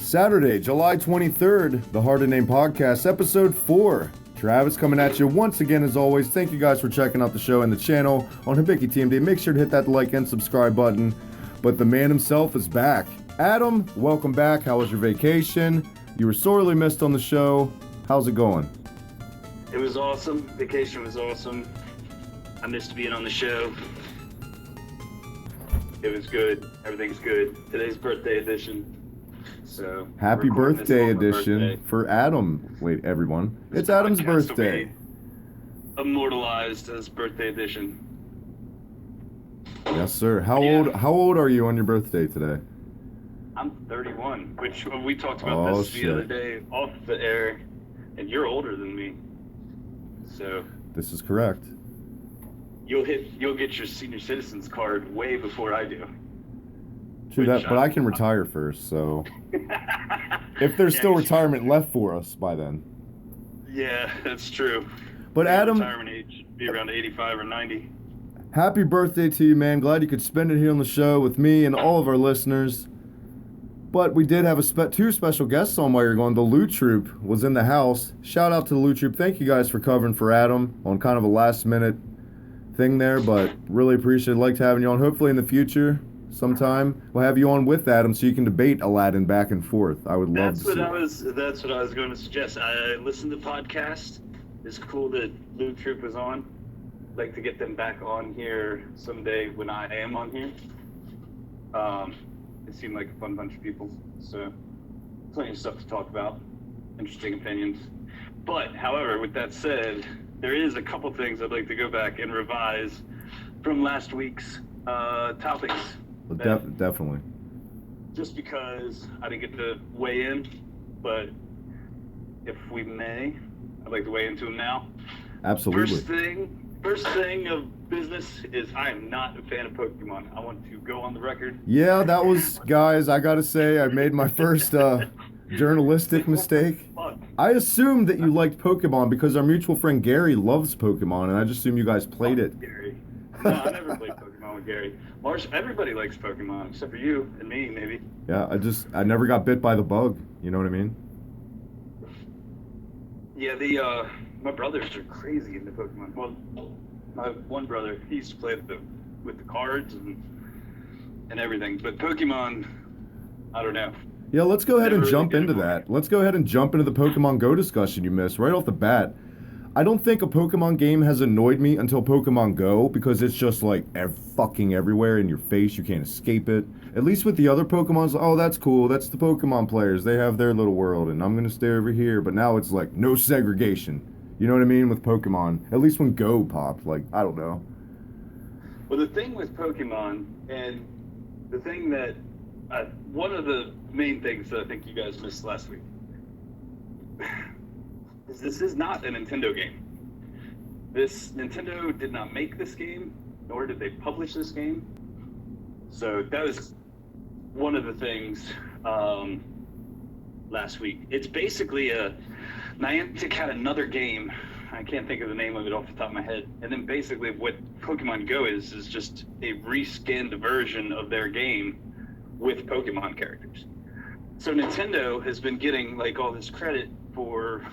Saturday, July 23rd, the Hard to Name Podcast, episode 4. Travis coming at you once again as always. Thank you guys for checking out the show and the channel on Hibiki TMD. Make sure to hit that like and subscribe button. But the man himself is back. Adam, welcome back. How was your vacation? You were sorely missed on the show. How's it going? It was awesome. Vacation was awesome. I missed being on the show. It was good. Everything's good. Today's birthday edition. So happy birthday edition for Adam. Wait, everyone. It's Adam's birthday. Immortalized as birthday edition. Yes, sir. How old are you on your birthday today? I'm 31, which we talked about the other day off the air, and you're older than me. So this is correct. You'll get your senior citizens card way before I do. True that, but I can retire first, so if there's still retirement left for us by then. Yeah, that's true. But Adam, retirement age be around 85 or 90. Happy birthday to you, man. Glad you could spend it here on the show with me and all of our listeners. But we did have two special guests on while you're going. The Loot Troop was in the house. Shout out to the Loot Troop. Thank you guys for covering for Adam on kind of a last minute thing there, but really appreciate it. Liked having you on. Hopefully in the future, sometime we'll have you on with Adam so you can debate Aladdin back and forth. I would love to see it. That's what I was going to suggest. I listened to the podcast. It's cool that Loot Troop was on. I'd like to get them back on here someday when I am on here. They seem like a fun bunch of people, so plenty of stuff to talk about, interesting opinions. But, however, with that said, there is a couple things I'd like to go back and revise from last week's topics. Definitely. Just because I didn't get to weigh in, but if we may, I'd like to weigh into them now. Absolutely. First thing of business is I am not a fan of Pokemon. I want to go on the record. Yeah, that was, guys, I gotta say, I made my first journalistic mistake. I assumed that you liked Pokemon because our mutual friend Gary loves Pokemon, and I just assumed you guys played it. Gary. No, I never played Pokemon with Gary. Marsh, everybody likes Pokemon, except for you and me, maybe. Yeah, I never got bit by the bug. You know what I mean? Yeah, my brothers are crazy into Pokemon. Well, my one brother, he used to play with the cards and everything. But Pokemon, I don't know. Yeah, let's go ahead and jump into that. Let's go ahead and jump into the Pokemon Go discussion you missed right off the bat. I don't think a Pokemon game has annoyed me until Pokemon Go because it's just like fucking everywhere in your face. You can't escape it. At least with the other Pokemons, oh, that's cool. That's the Pokemon players. They have their little world, and I'm going to stay over here. But now it's like no segregation. You know what I mean? With Pokemon. At least when Go popped. Like, I don't know. Well, the thing with Pokemon, and the thing that, one of the main things that I think you guys missed last week, is this is not a Nintendo game. Nintendo did not make this game, nor did they publish this game. So that was one of the things last week. It's basically Niantic had another game. I can't think of the name of it off the top of my head. And then basically what Pokemon Go is just a reskinned version of their game with Pokemon characters. So Nintendo has been getting like all this credit for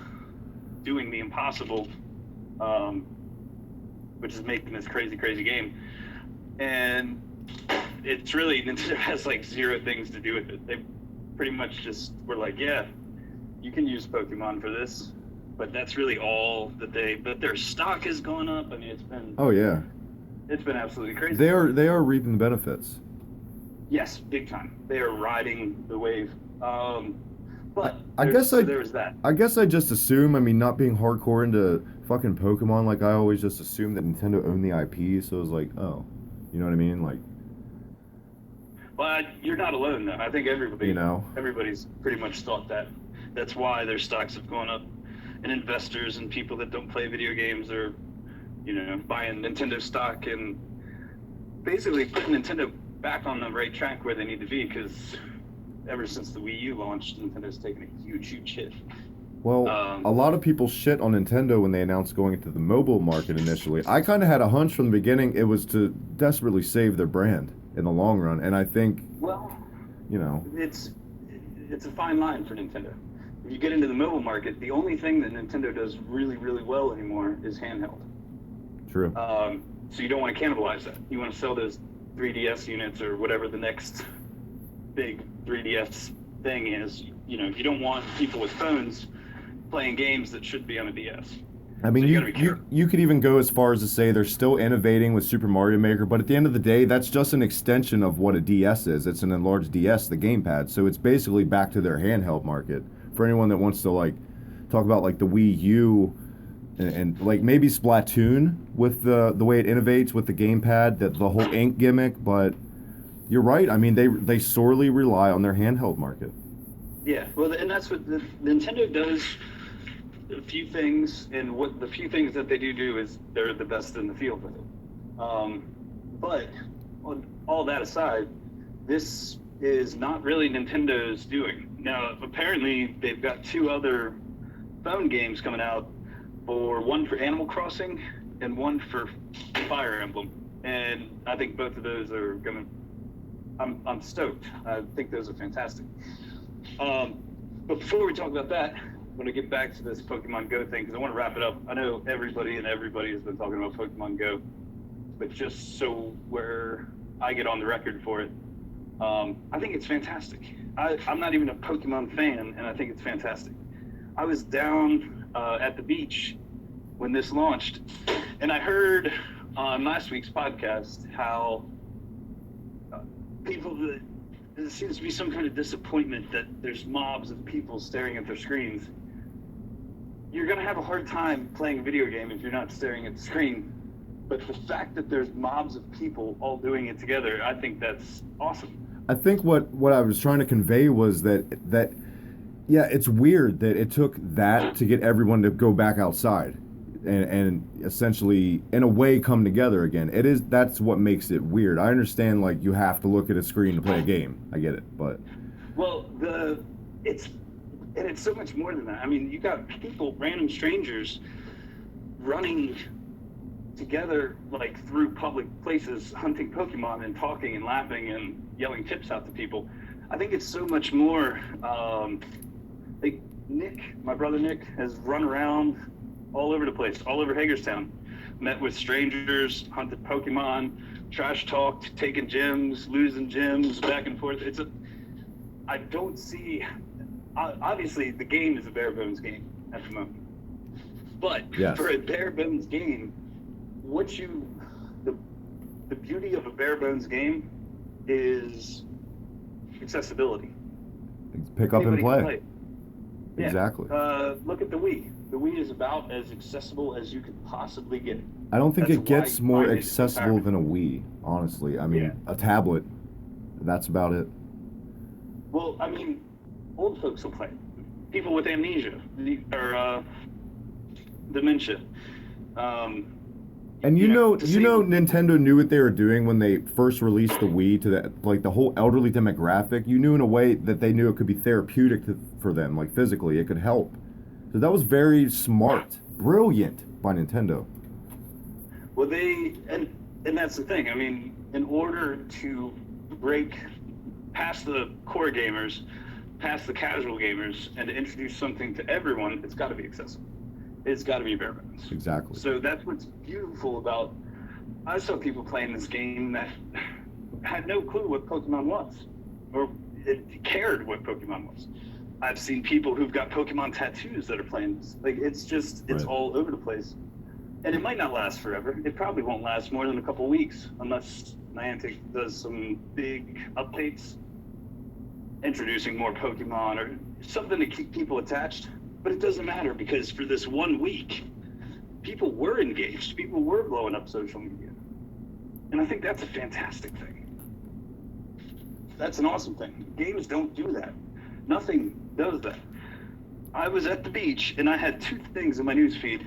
doing the impossible, which is making this crazy game. And it's really, Nintendo has like zero things to do with it. They pretty much just were like, yeah, you can use Pokemon for this, but that's really all that but their stock has gone up. I mean, it's been... Oh, yeah. It's been absolutely crazy. They are reaping the benefits. Yes, big time. They are riding the wave. But there's that. I guess I just assume, I mean, not being hardcore into fucking Pokemon, like I always just assumed that Nintendo owned the IP, so it was like, oh, you know what I mean? Like... Well, you're not alone, though. I think everybody's pretty much thought that. That's why their stocks have gone up, and investors and people that don't play video games are, buying Nintendo stock and basically putting Nintendo back on the right track where they need to be, because ever since the Wii U launched, Nintendo's taken a huge hit. Well, a lot of people shit on Nintendo when they announced going into the mobile market initially. I kind of had a hunch from the beginning it was to desperately save their brand in the long run, and I think, well, you know, it's it's a fine line for Nintendo. If you get into the mobile market, the only thing that Nintendo does really, really well anymore is handheld. True. So you don't want to cannibalize that. You want to sell those 3DS units or whatever the next big 3DS thing is. You know, you don't want people with phones playing games that should be on a DS. I mean, so you could even go as far as to say they're still innovating with Super Mario Maker, but at the end of the day, that's just an extension of what a DS is. It's an enlarged DS, the gamepad. So it's basically back to their handheld market. For anyone that wants to like talk about like the Wii U and like maybe Splatoon with the way it innovates with the gamepad, the whole ink gimmick, but you're right. I mean, they sorely rely on their handheld market. Yeah, well, and that's what Nintendo does. A few things, and what the few things that they do is they're the best in the field with it. But all that aside, this is not really Nintendo's doing. Now, apparently, they've got 2 other phone games coming out, one for Animal Crossing and one for Fire Emblem, and I think both of those are gonna. I'm stoked. I think those are fantastic. But before we talk about that, I'm going to get back to this Pokemon Go thing because I want to wrap it up. I know everybody has been talking about Pokemon Go, but just so where I get on the record for it, I think it's fantastic. I'm not even a Pokemon fan, and I think it's fantastic. I was down at the beach when this launched, and I heard on last week's podcast how there seems to be some kind of disappointment that there's mobs of people staring at their screens. You're going to have a hard time playing a video game if you're not staring at the screen. But the fact that there's mobs of people all doing it together, I think that's awesome. I think what I was trying to convey was that yeah, it's weird that it took that to get everyone to go back outside and essentially, in a way, come together again. That's what makes it weird. I understand, like, you have to look at a screen to play a game. I get it, but... Well, it's so much more than that. I mean, you got people, random strangers, running together, like, through public places, hunting Pokemon and talking and laughing and yelling tips out to people. I think it's so much more, like, my brother Nick, has run around all over the place, all over Hagerstown, met with strangers, hunted Pokemon, trash talked, taken gyms, losing gyms, back and forth. I don't see, obviously the game is a bare bones game at the moment, but yes, for a bare bones game, the beauty of a bare bones game is accessibility. Pick up and play. Yeah. Exactly. Look at the Wii. The Wii is about as accessible as you could possibly get it. I don't think it gets more accessible than a Wii, honestly. I mean, a tablet, that's about it. Well, I mean, old folks will play it. People with amnesia or dementia. And you know, Nintendo knew what they were doing when they first released the Wii to the whole elderly demographic. You knew in a way that they knew it could be therapeutic for them, like physically, it could help. So that was very smart, brilliant by Nintendo. Well, and that's the thing. I mean, in order to break past the core gamers, past the casual gamers, and to introduce something to everyone, it's got to be accessible. It's got to be bare bones. Exactly. So that's what's beautiful about. I saw people playing this game that had no clue what Pokemon was, or cared what Pokemon was. I've seen people who've got Pokemon tattoos that are playing this. Like, it's right. All over the place. And it might not last forever. It probably won't last more than a couple weeks unless Niantic does some big updates, introducing more Pokemon or something to keep people attached. But it doesn't matter because for this 1 week, people were engaged. People were blowing up social media. And I think that's a fantastic thing. That's an awesome thing. Games don't do that. Nothing does that. I was at the beach and I had 2 things in my newsfeed: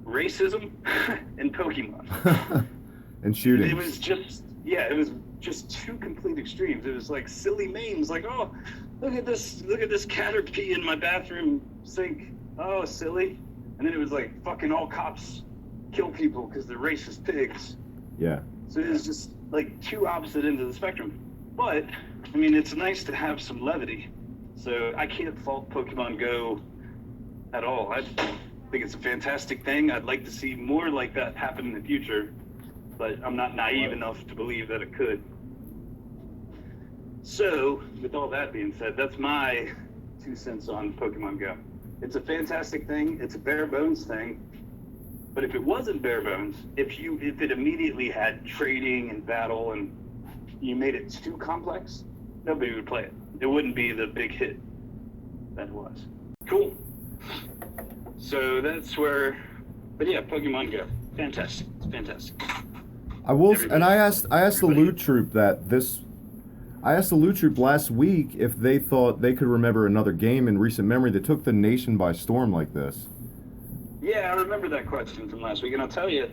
racism and Pokemon. And shooting. It was just 2 complete extremes. It was like silly memes, like, oh, look at this Caterpie in my bathroom sink. Oh, silly. And then it was like, fucking all cops kill people because they're racist pigs. Yeah. So it was just like 2 opposite ends of the spectrum. But I mean, it's nice to have some levity. So I can't fault Pokemon Go at all. I think it's a fantastic thing. I'd like to see more like that happen in the future, but I'm not naive enough to believe that it could. So, with all that being said, that's my 2 cents on Pokemon Go. It's a fantastic thing. It's a bare bones thing. But if it wasn't bare bones, if it immediately had trading and battle and you made it too complex, nobody would play it. It wouldn't be the big hit that it was. Cool. So that's where, but yeah, Pokemon Go, fantastic. It's fantastic. I will, and I asked the Loot Troop I asked the Loot Troop last week if they thought they could remember another game in recent memory that took the nation by storm like this. Yeah, I remember that question from last week, and I'll tell you,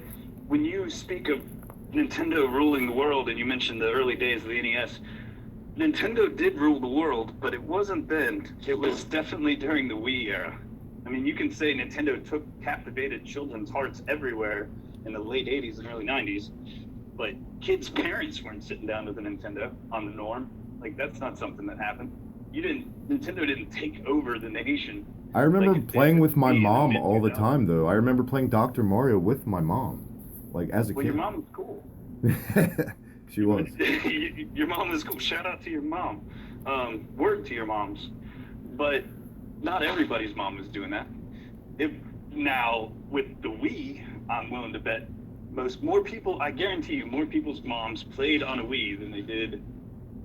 when you speak of Nintendo ruling the world, and you mentioned the early days of the NES, Nintendo did rule the world, but it wasn't then. It was definitely during the Wii era. I mean, you can say Nintendo captivated children's hearts everywhere in the late 80s and early 90s, but kids' parents weren't sitting down with a Nintendo on the norm. Like, that's not something that happened. Nintendo didn't take over the nation. I remember playing with my mom all the time, though. I remember playing Dr. Mario with my mom, like, as a kid. Well, your mom was cool. She was. Your mom was cool. Shout out to your mom. Word to your moms. But not everybody's mom was doing that. Now, with the Wii, I'm willing to bet I guarantee you, more people's moms played on a Wii than they did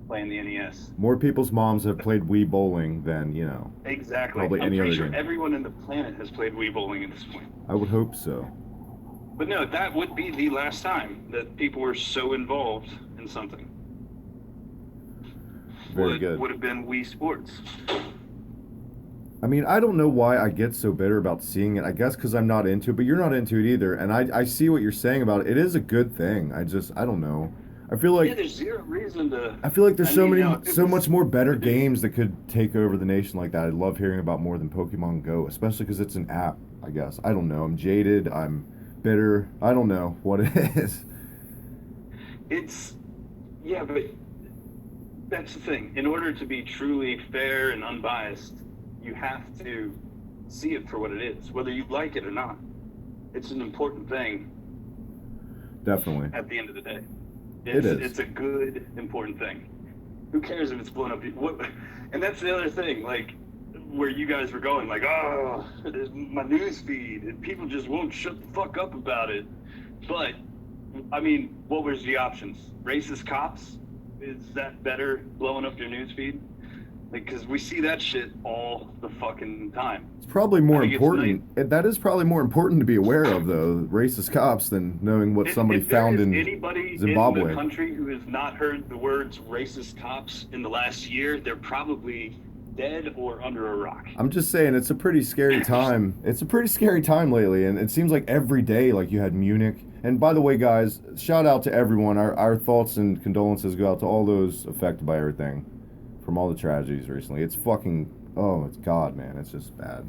playing the NES. More people's moms have played Wii bowling than, Exactly. probably any other game. I'm pretty sure everyone on the planet has played Wii bowling at this point. I would hope so. But no, that would be the last time that people were so involved in something. Very good. Would have been Wii Sports. I mean, I don't know why I get so bitter about seeing it. I guess because I'm not into it, but you're not into it either. And I see what you're saying about it. It is a good thing. I don't know. I feel like there's zero reason to. I feel like there's so much more better games that could take over the nation like that. I'd love hearing about more than Pokemon Go, especially because it's an app. I guess I don't know. I'm jaded. I'm bitter. I don't know what it is. But that's the thing. In order to be truly fair and unbiased, you have to see it for what it is, whether you like it or not. It's an important thing. Definitely. At the end of the day. It is. It's a good, important thing. Who cares if it's blown up? And that's the other thing, like, where you guys were going, like, oh, my news feed, and people just won't shut the fuck up about it. But, I mean, what was the options? Racist cops? Is that better, blowing up your news feed? Like, because we see that shit all the fucking time. It's probably more important. That is probably more important to be aware of, though, racist cops, than knowing what somebody found in anybody Zimbabwe. In the country who has not heard the words racist cops in the last year, they're probably dead or under a rock. I'm just saying, it's a pretty scary time. It's a pretty scary time lately, and it seems like every day, like, you had Munich. And by the way, guys, shout out to everyone. Our thoughts and condolences go out to all those affected by everything from all the tragedies recently. It's fucking, it's God, man. It's just bad.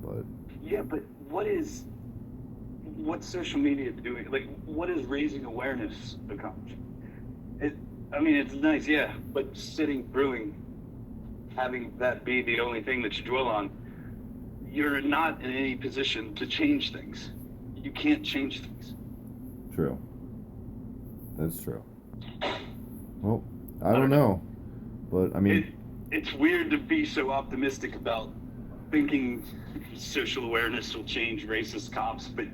But yeah, but what's social media doing? Like, what is raising awareness accomplishing? It's nice, yeah, but sitting, brewing, having that be the only thing that you dwell on, you're not in any position to change things. You can't change things. True. That's true. Well, I don't know. But, I mean... It's weird to be so optimistic about thinking social awareness will change racist cops, but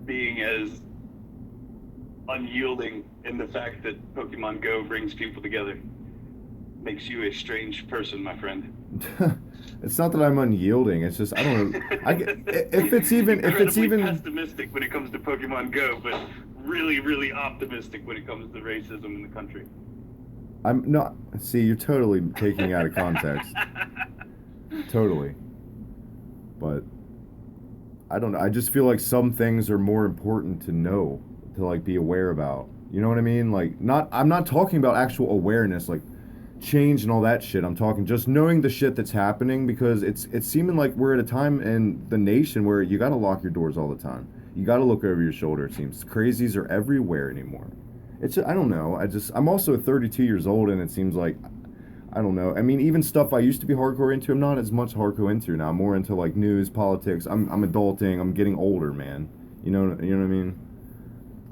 being as unyielding in the fact that Pokemon Go brings people together makes you a strange person, my friend. It's not that I'm unyielding. It's just, I don't know. If it's even pessimistic when it comes to Pokemon Go, but really, really optimistic when it comes to racism in the country. I'm not. See, you're totally taking it out of context. Totally. But I don't know. I just feel like some things are more important to know, to like be aware about. You know what I mean? Like, I'm not talking about actual awareness, like change and all that shit. I'm talking just knowing the shit that's happening, because it's seeming like we're at a time in the nation where you got to lock your doors all the time. You got to look over your shoulder. It seems crazies are everywhere anymore. I don't know. I'm also 32 years old, and it seems like I don't know. I mean, even stuff I used to be hardcore into, I'm not as much hardcore into now. I'm more into like news, politics. I'm adulting. I'm getting older, man. You know what I mean?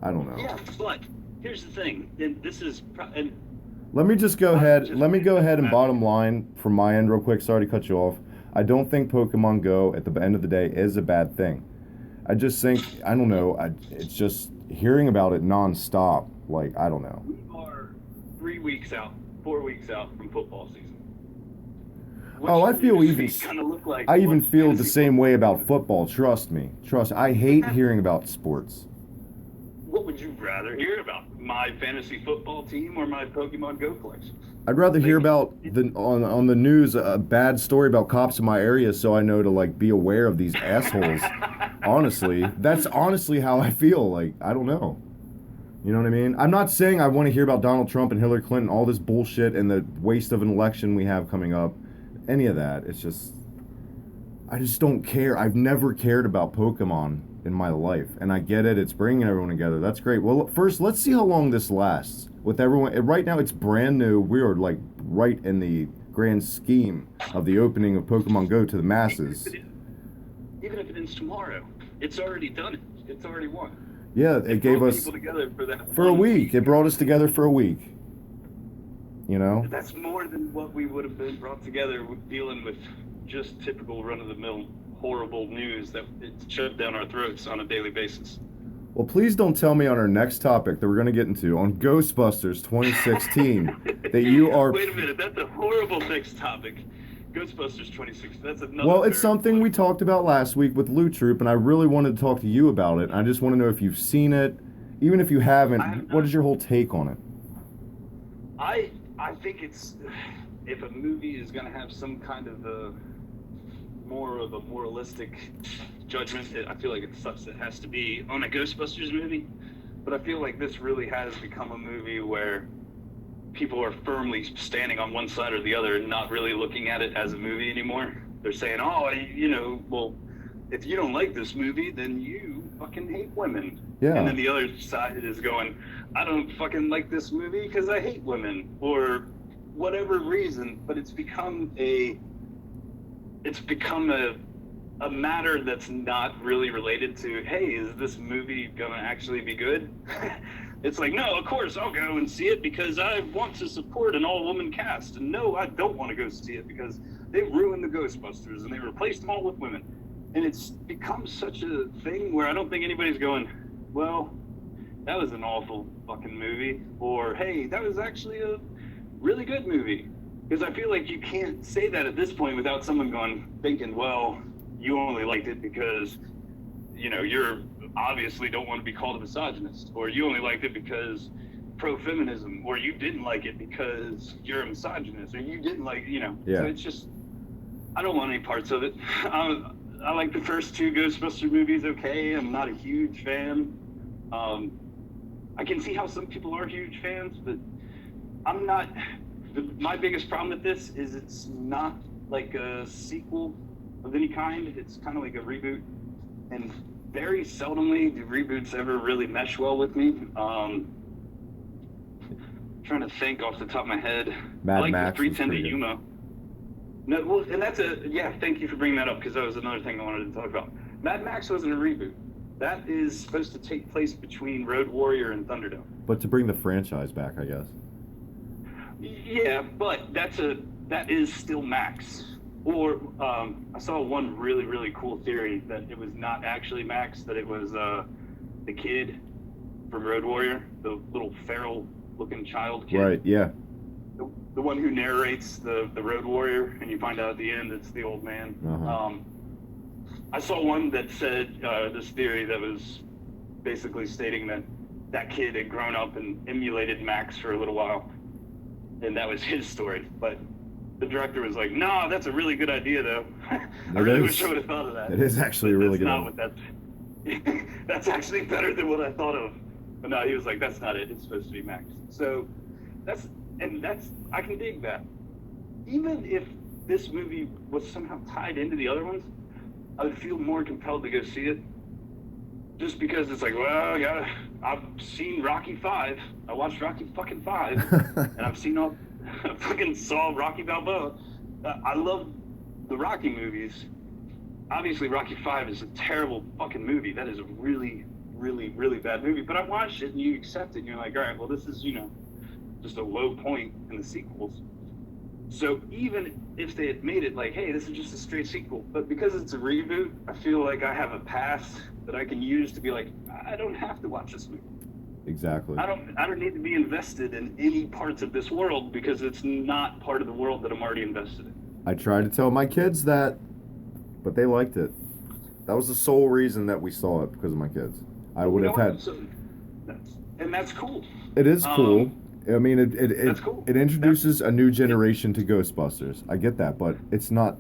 I don't know. Yeah, but here's the thing, and this is, and Let me just go ahead. just Let me go ahead and Matt, bottom line from my end real quick. Sorry to cut you off. I don't think Pokemon Go at the end of the day is a bad thing. I just think I don't know. It's just hearing about it nonstop. Like I don't know. we are 3 weeks out, 4 weeks out from football season. Oh, I feel even. Kind of look like I even feel the fantasy same way football about football. Trust me. Trust. I hate hearing about sports. What would you rather hear about? My fantasy football team or my Pokemon Go collection? I'd rather hear about on the news a bad story about cops in my area, so I know to like be aware of these assholes. Honestly, that's honestly how I feel. Like I don't know. You know what I mean? I'm not saying I want to hear about Donald Trump and Hillary Clinton, all this bullshit and the waste of an election we have coming up. Any of that. It's just I just don't care. I've never cared about Pokemon in my life, and I get it. It's bringing everyone together. That's great. Well, first, let's see how long this lasts with everyone. Right now, it's brand new. We are like right in the grand scheme of the opening of Pokemon Go to the masses. Even if it ends tomorrow, it's already done it. It's already won. Yeah, it gave us people together for a week. It brought us together for a week. You know? That's more than what we would have been brought together with dealing with just typical run-of-the-mill horrible news that it's shoved down our throats on a daily basis. Well, please don't tell me on our next topic that we're going to get into, on Ghostbusters 2016, that you are... Wait a minute, that's a horrible next topic. Ghostbusters 2016, that's another... Well, it's something we talked about last week with Loot Troop, and I really wanted to talk to you about it. I just want to know if you've seen it. Even if you haven't, what is your whole take on it? I think it's... If a movie is going to have some kind of more of a moralistic judgment, I feel like it sucks it has to be on a Ghostbusters movie, but I feel like this really has become a movie where people are firmly standing on one side or the other and not really looking at it as a movie anymore. They're saying, oh, well, if you don't like this movie, then you fucking hate women. Yeah. And then the other side is going, I don't fucking like this movie because I hate women, or whatever reason, but it's become a matter that's not really related to, hey, is this movie gonna actually be good? It's like, no, of course I'll go and see it because I want to support an all-woman cast, and no, I don't want to go see it because they ruined the Ghostbusters and they replaced them all with women. And it's become such a thing where I don't think anybody's going, well, that was an awful fucking movie, or hey, that was actually a really good movie. Because I feel like you can't say that at this point without someone thinking, well, you only liked it because, you're obviously don't want to be called a misogynist, or you only liked it because pro-feminism, or you didn't like it because you're a misogynist, or you didn't like, Yeah. So it's just, I don't want any parts of it. I like the first two Ghostbuster movies, okay. I'm not a huge fan. I can see how some people are huge fans, but I'm not. My biggest problem with this is it's not like a sequel of any kind. It's kind of like a reboot, and very seldomly do reboots ever really mesh well with me. Trying to think off the top of my head. Mad I like Max the 310 to was Yuma. No, well, and that's thank you for bringing that up, because that was another thing I wanted to talk about. Mad Max wasn't a reboot. That is supposed to take place between Road Warrior and Thunderdome. But to bring the franchise back, I guess. Yeah, but that is still Max. Or I saw one really, really cool theory that it was not actually Max, that it was the kid from Road Warrior, the little feral-looking child kid. Right, yeah. The one who narrates the Road Warrior, and you find out at the end it's the old man. Uh-huh. I saw one that said this theory that was basically stating that kid had grown up and emulated Max for a little while, and that was his story. But the director was like, "No, that's a really good idea, though." I really wish I would have thought of that. It is actually a really good one. one. That's not what that's actually better than what I thought of. But no, he was like, "That's not it. It's supposed to be Max." So that's I can dig that. Even if this movie was somehow tied into the other ones, I would feel more compelled to go see it. Just because it's like, well, yeah, I've seen Rocky 5. I watched Rocky fucking 5, and I've seen all I fucking saw Rocky Balboa. I love the Rocky movies. Obviously, Rocky 5 is a terrible fucking movie. That is a really, really, really bad movie. But I watched it and you accept it and you're like, all right, well, this is, just a low point in the sequels. So even if they had made it like, hey, this is just a straight sequel, but because it's a reboot, I feel like I have a pass that I can use to be like, I don't have to watch this movie. Exactly. I don't need to be invested in any parts of this world because it's not part of the world that I'm already invested in. I tried to tell my kids that, but they liked it. That was the sole reason that we saw it, because of my kids. I would have had. And that's cool. It is cool. I mean, That's cool. It introduces a new generation to Ghostbusters. I get that, but it's not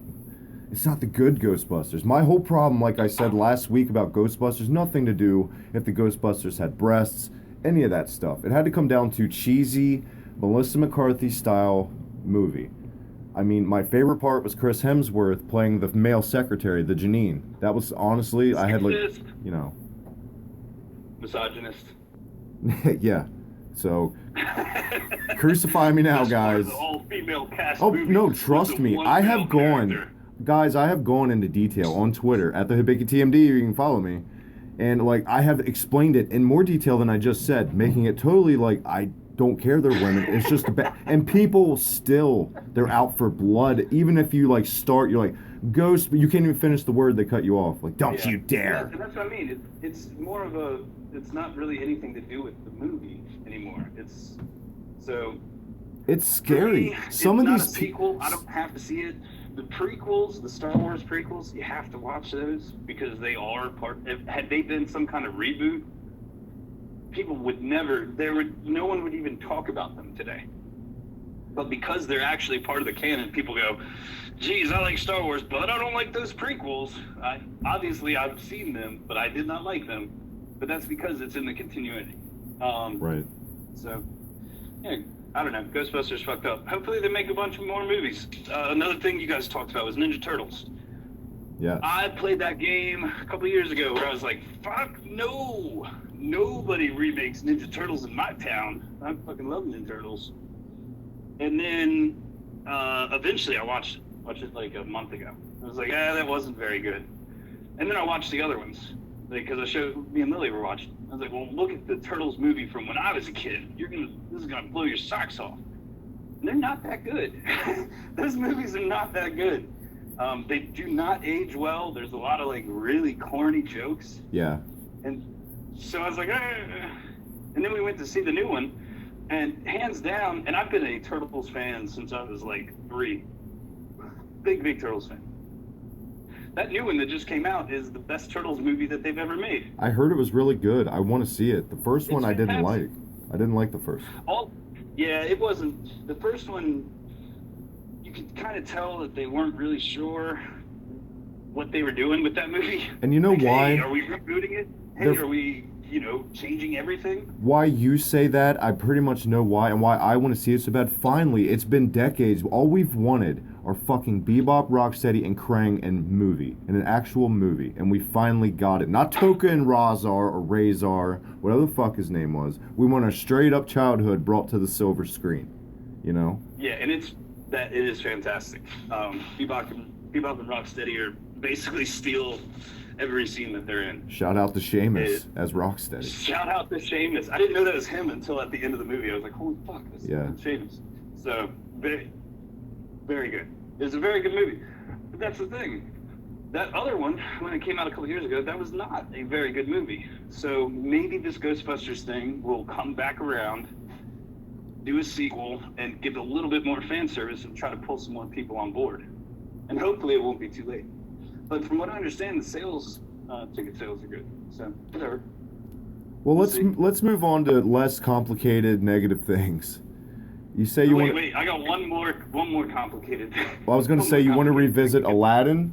the good Ghostbusters. My whole problem, like I said last week about Ghostbusters, nothing to do if the Ghostbusters had breasts, any of that stuff. It had to come down to cheesy, Melissa McCarthy style movie. I mean, my favorite part was Chris Hemsworth playing the male secretary, the Janine. That was honestly, I had misogynist. Yeah. So, crucify me now, guys. All-female cast movie. No, trust me. I have gone, guys, I have gone into detail on Twitter at the HibikaTMD. You can follow me. And, I have explained it in more detail than I just said, making it totally I don't care they're women. It's just and people still, they're out for blood. Even if you, start, you're like, ghost, but you can't even finish the word, they cut you off. Don't you dare. And that's what I mean. It's more of it's not really anything to do with the movie anymore. It's scary. Some of these these sequel. I don't have to see it. The prequels, the Star Wars prequels, you have to watch those because they are part. Had they been some kind of reboot, people would never. No one would even talk about them today. But because they're actually part of the canon, people go, geez, I like Star Wars, but I don't like those prequels. Obviously, I've seen them, but I did not like them. But that's because it's in the continuity. Right. So, yeah, I don't know. Ghostbusters fucked up. Hopefully they make a bunch of more movies. Another thing you guys talked about was Ninja Turtles. Yeah. I played that game a couple years ago where I was like, fuck no. Nobody remakes Ninja Turtles in my town. I fucking love Ninja Turtles. And then eventually I watched it like a month ago. I was like, that wasn't very good. And then I watched the other ones because me and Lily were watching. I was like, well, look at the Turtles movie from when I was a kid. This is gonna blow your socks off. And they're not that good. Those movies are not that good. They do not age well. There's a lot of really corny jokes. Yeah. And so I was like, and then we went to see the new one. And hands down, and I've been a Turtles fan since I was 3. Big Turtles fan. That new one that just came out is the best Turtles movie that they've ever made. I heard it was really good. I want to see it. The first one I didn't fantastic. like. I didn't like the first. Yeah, it wasn't. The first one, you could kind of tell that they weren't really sure what they were doing with that movie. And you know why? Hey, are we rebooting it? Hey, are we... changing everything. Why you say that, I pretty much know why, and why I want to see it so bad. Finally, it's been decades. All we've wanted are fucking Bebop, Rocksteady, and Krang and an actual movie, and we finally got it. Not Toka and Razar or Razar, whatever the fuck his name was. We want a straight up childhood brought to the silver screen, Yeah, and it is fantastic. Bebop and Rocksteady are basically steal every scene that they're in. Shout out to Seamus as Rocksteady. Shout out to Seamus. I didn't know that was him until at the end of the movie. I was like, holy fuck, this is Seamus. So, very, very good. It was a very good movie. But that's the thing. That other one, when it came out a couple years ago, that was not a very good movie. So maybe this Ghostbusters thing will come back around, do a sequel, and give a little bit more fan service and try to pull some more people on board. And hopefully it won't be too late. But from what I understand, the ticket sales are good. So, whatever. Well, let's move on to less complicated negative things. You say you want. Wait! I got one more complicated. Well, I was going to say you want to revisit Aladdin.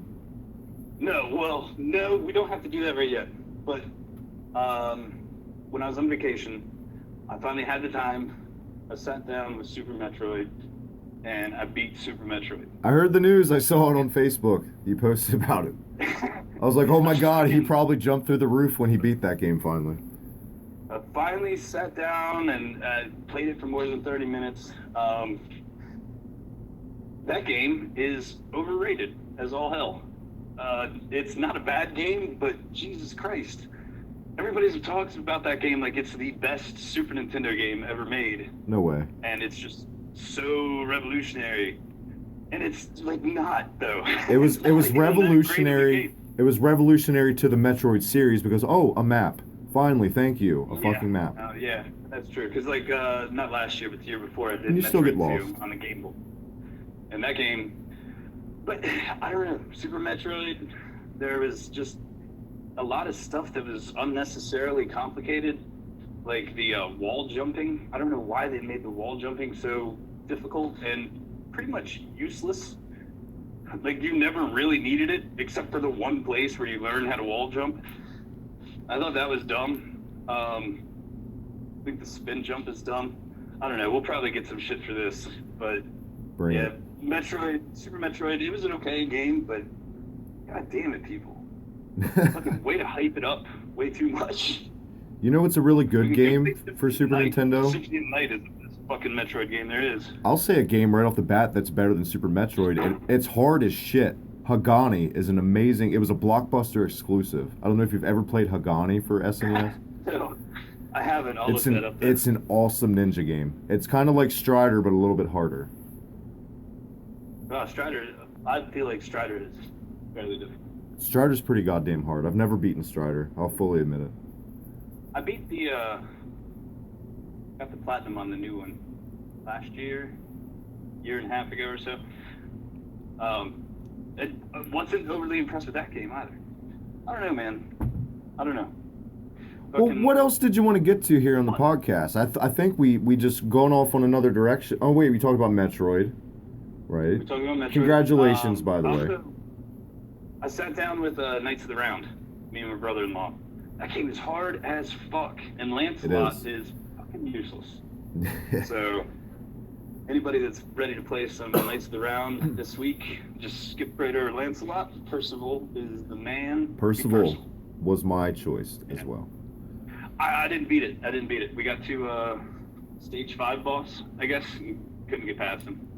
No, we don't have to do that right yet. But when I was on vacation, I finally had the time. I sat down with Super Metroid, and I beat Super Metroid. I heard the news. I saw it on Facebook. You posted about it. I was like, oh my god, he probably jumped through the roof when he beat that game finally. I finally sat down and played it for more than 30 minutes. that game is overrated as all hell. It's not a bad game, but Jesus Christ. Everybody talks about that game like it's the best Super Nintendo game ever made. No way. And it's just so revolutionary. And it's like not though. It was revolutionary. It was revolutionary to the Metroid series because a map. Finally, thank you. A fucking map. Yeah, that's true. Because like not last year, but the year before, I did and you Metroid still get lost 2 on the Game Boy. And that game, but I don't know, Super Metroid, there was just a lot of stuff that was unnecessarily complicated, like the wall jumping. I don't know why they made the wall jumping so difficult and pretty much useless. Like, you never really needed it, except for the one place where you learn how to wall jump. I thought that was dumb. I think the spin jump is dumb. I don't know, we'll probably get some shit for this, but Bring yeah, it. Super Metroid, it was an okay game, but god damn it, people. Fucking way to hype it up way too much. You know what's a really good game for Super Nintendo? Symphony of the Night is the best fucking Metroid game there is. I'll say a game right off the bat that's better than Super Metroid, and it's hard as shit. Hagani is an amazing... It was a Blockbuster exclusive. I don't know if you've ever played Hagani for SNES. No, I haven't. I'll look that up there. It's an awesome ninja game. It's kind of like Strider, but a little bit harder. Strider, I feel like Strider is fairly difficult. Strider's pretty goddamn hard. I've never beaten Strider. I'll fully admit it. I beat got the platinum on the new one last year and a half ago or so. I wasn't overly impressed with that game either. I don't know, man. I don't know. Well, what else did you want to get to here on the podcast? I think we just gone off on another direction. Oh, wait, we talked about Metroid, right? We're talking about Metroid. Congratulations, by the way. I sat down with Knights of the Round, me and my brother-in-law. That game is hard as fuck, and Lancelot is fucking useless. So, anybody that's ready to play some Knights of the Round this week, just skip right over Lancelot. Percival is the man. Percival was my choice as well. I didn't beat it. We got to stage 5 boss, I guess. Couldn't get past him.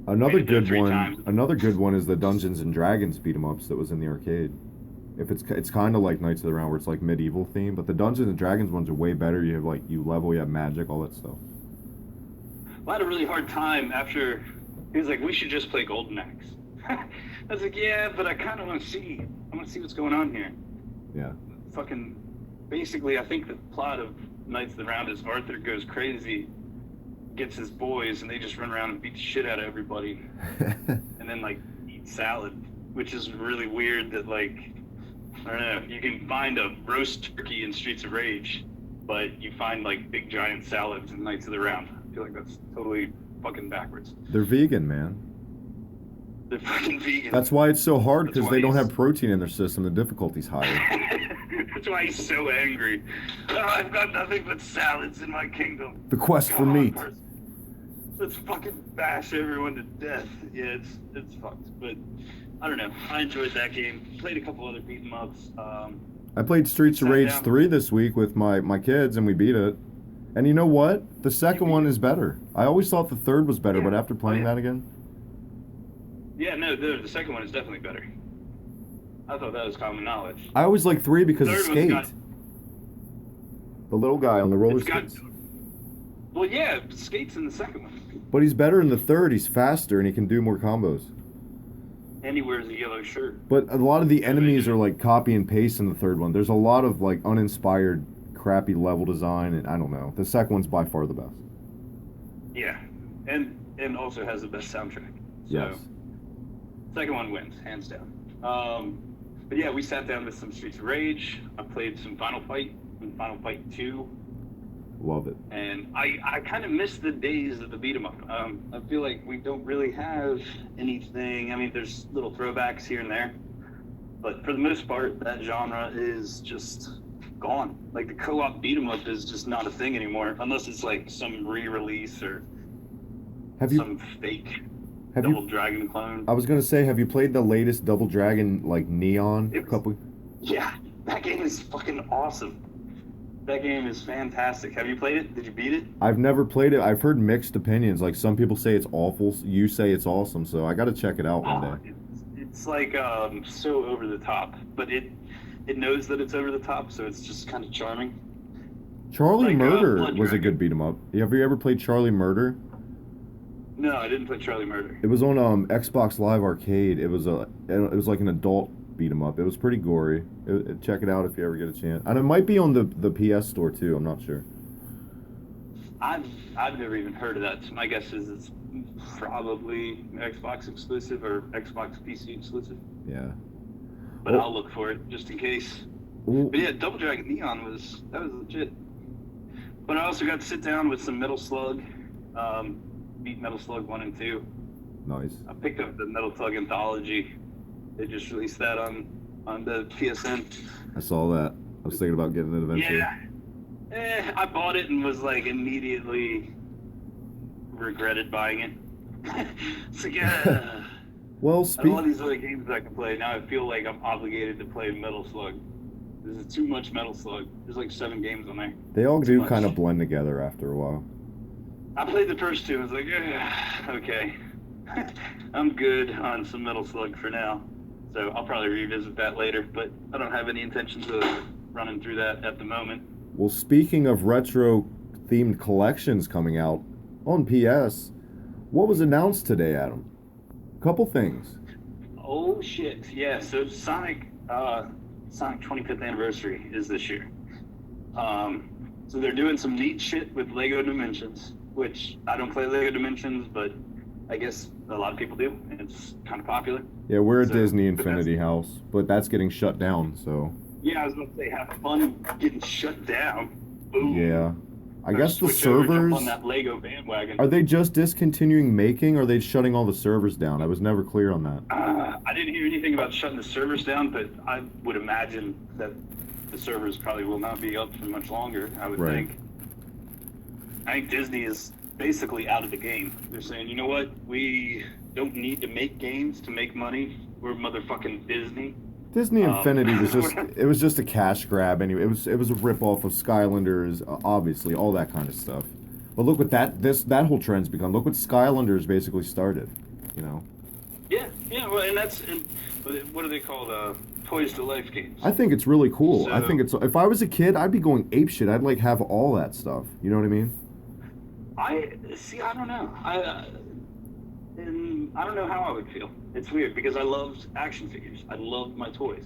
Another good one is the Dungeons and Dragons beat 'em ups that was in the arcade. If it's kind of like Knights of the Round where it's like medieval theme, but the Dungeons and Dragons ones are way better. You have you level, you have magic, all that stuff. I had a really hard time after he was like, we should just play Golden Axe. I was like, yeah, but I kind of want to see what's going on here. Yeah. Fucking, basically, I think the plot of Knights of the Round is Arthur goes crazy, gets his boys, and they just run around and beat the shit out of everybody. And then, eat salad, which is really weird that, I don't know, you can find a roast turkey in Streets of Rage, but you find, big giant salads in Knights of the Round. I feel like that's totally fucking backwards. They're vegan, man. They're fucking vegan. That's why it's so hard, because they don't have protein in their system. The difficulty's higher. That's why he's so angry. Oh, I've got nothing but salads in my kingdom. The quest for meat. Let's fucking bash everyone to death. Yeah, it's fucked. But I don't know. I enjoyed that game. Played a couple other beat 'em ups. I played Streets of Rage 3 this week with my kids, and we beat it. And you know what? The second one is better. I always thought the third was better, but after playing that again... Yeah, no, the second one is definitely better. I thought that was common knowledge. I always like 3 because of Skate. The little guy on the roller skates. Well, yeah, Skate's in the second one. But he's better in the third. He's faster, and he can do more combos. And he wears a yellow shirt. But a lot of the enemies are copy and paste in the third one. There's a lot of uninspired, crappy level design, and I don't know. The second one's by far the best. Yeah, and also has the best soundtrack. So, yes. Second one wins, hands down. But yeah, we sat down with some Streets of Rage. I played some Final Fight and Final Fight 2. Love it. And I kind of miss the days of the beat 'em up. I feel like we don't really have anything. I mean, there's little throwbacks here and there, but for the most part, that genre is just gone. The co-op beat 'em up is just not a thing anymore, unless it's some re-release or some fake Double Dragon clone. I was gonna say, have you played the latest Double Dragon Neon? Yeah, that game is fucking awesome. That game is fantastic. Have you played it? Did you beat it? I've never played it. I've heard mixed opinions. Like some people say it's awful. You say it's awesome. So I got to check it out one day. It's like so over the top, but it knows that it's over the top, so it's just kind of charming. Charlie Like, Murder Blood was a Dragon. good beat 'em up. Have you ever played Charlie Murder? No, I didn't play Charlie Murder. It was on Xbox Live Arcade. It was like an adult beat 'em up. It was pretty gory. Check it out if you ever get a chance. And it might be on the PS Store too. I'm not sure. I've never even heard of that. My guess is it's probably Xbox exclusive or Xbox PC exclusive. Yeah. But I'll look for it just in case. Ooh. But yeah, Double Dragon Neon was legit. But I also got to sit down with some Metal Slug, beat Metal Slug 1 and 2. Nice. I picked up the Metal Slug Anthology. They just released that on the PSN. I saw that. I was thinking about getting it eventually. Yeah. I bought it and was like immediately regretted buying it. It's like, Well, I have all these other games that I can play. Now I feel like I'm obligated to play Metal Slug. This is too much Metal Slug. There's like 7 games on there. they all do kind of blend together after a while. I played the first 2. I was like, okay. I'm good on some Metal Slug for now. So I'll probably revisit that later, but I don't have any intentions of running through that at the moment. Well, speaking of retro-themed collections coming out on PS, what was announced today, Adam? Couple things. Oh shit! Yeah, so Sonic 25th anniversary is this year. So they're doing some neat shit with Lego Dimensions, which I don't play Lego Dimensions, but I guess a lot of people do, and it's kind of popular. Yeah, we're a Disney Infinity house, but that's getting shut down, so... Yeah, I was about to say, have fun getting shut down. Boom. Yeah. I guess the Switch over, jump servers... on that Lego bandwagon. Are they just discontinuing making, or are they shutting all the servers down? I was never clear on that. I didn't hear anything about shutting the servers down, but I would imagine that the servers probably will not be up for much longer, I would think. I think Disney is basically out of the game. They're saying, you know what? We don't need to make games to make money. We're motherfucking Disney. Disney Infinity was just a cash grab anyway. It was a ripoff of Skylanders, obviously, all that kind of stuff. But look what that whole trend's become. Look what Skylanders basically started, you know. Yeah, well, and what do they call Toys to Life games? I think it's really cool. So, I think if I was a kid, I'd be going apeshit. I'd like have all that stuff. You know what I mean? I don't know. I don't know how I would feel. It's weird because I loved action figures. I loved my toys.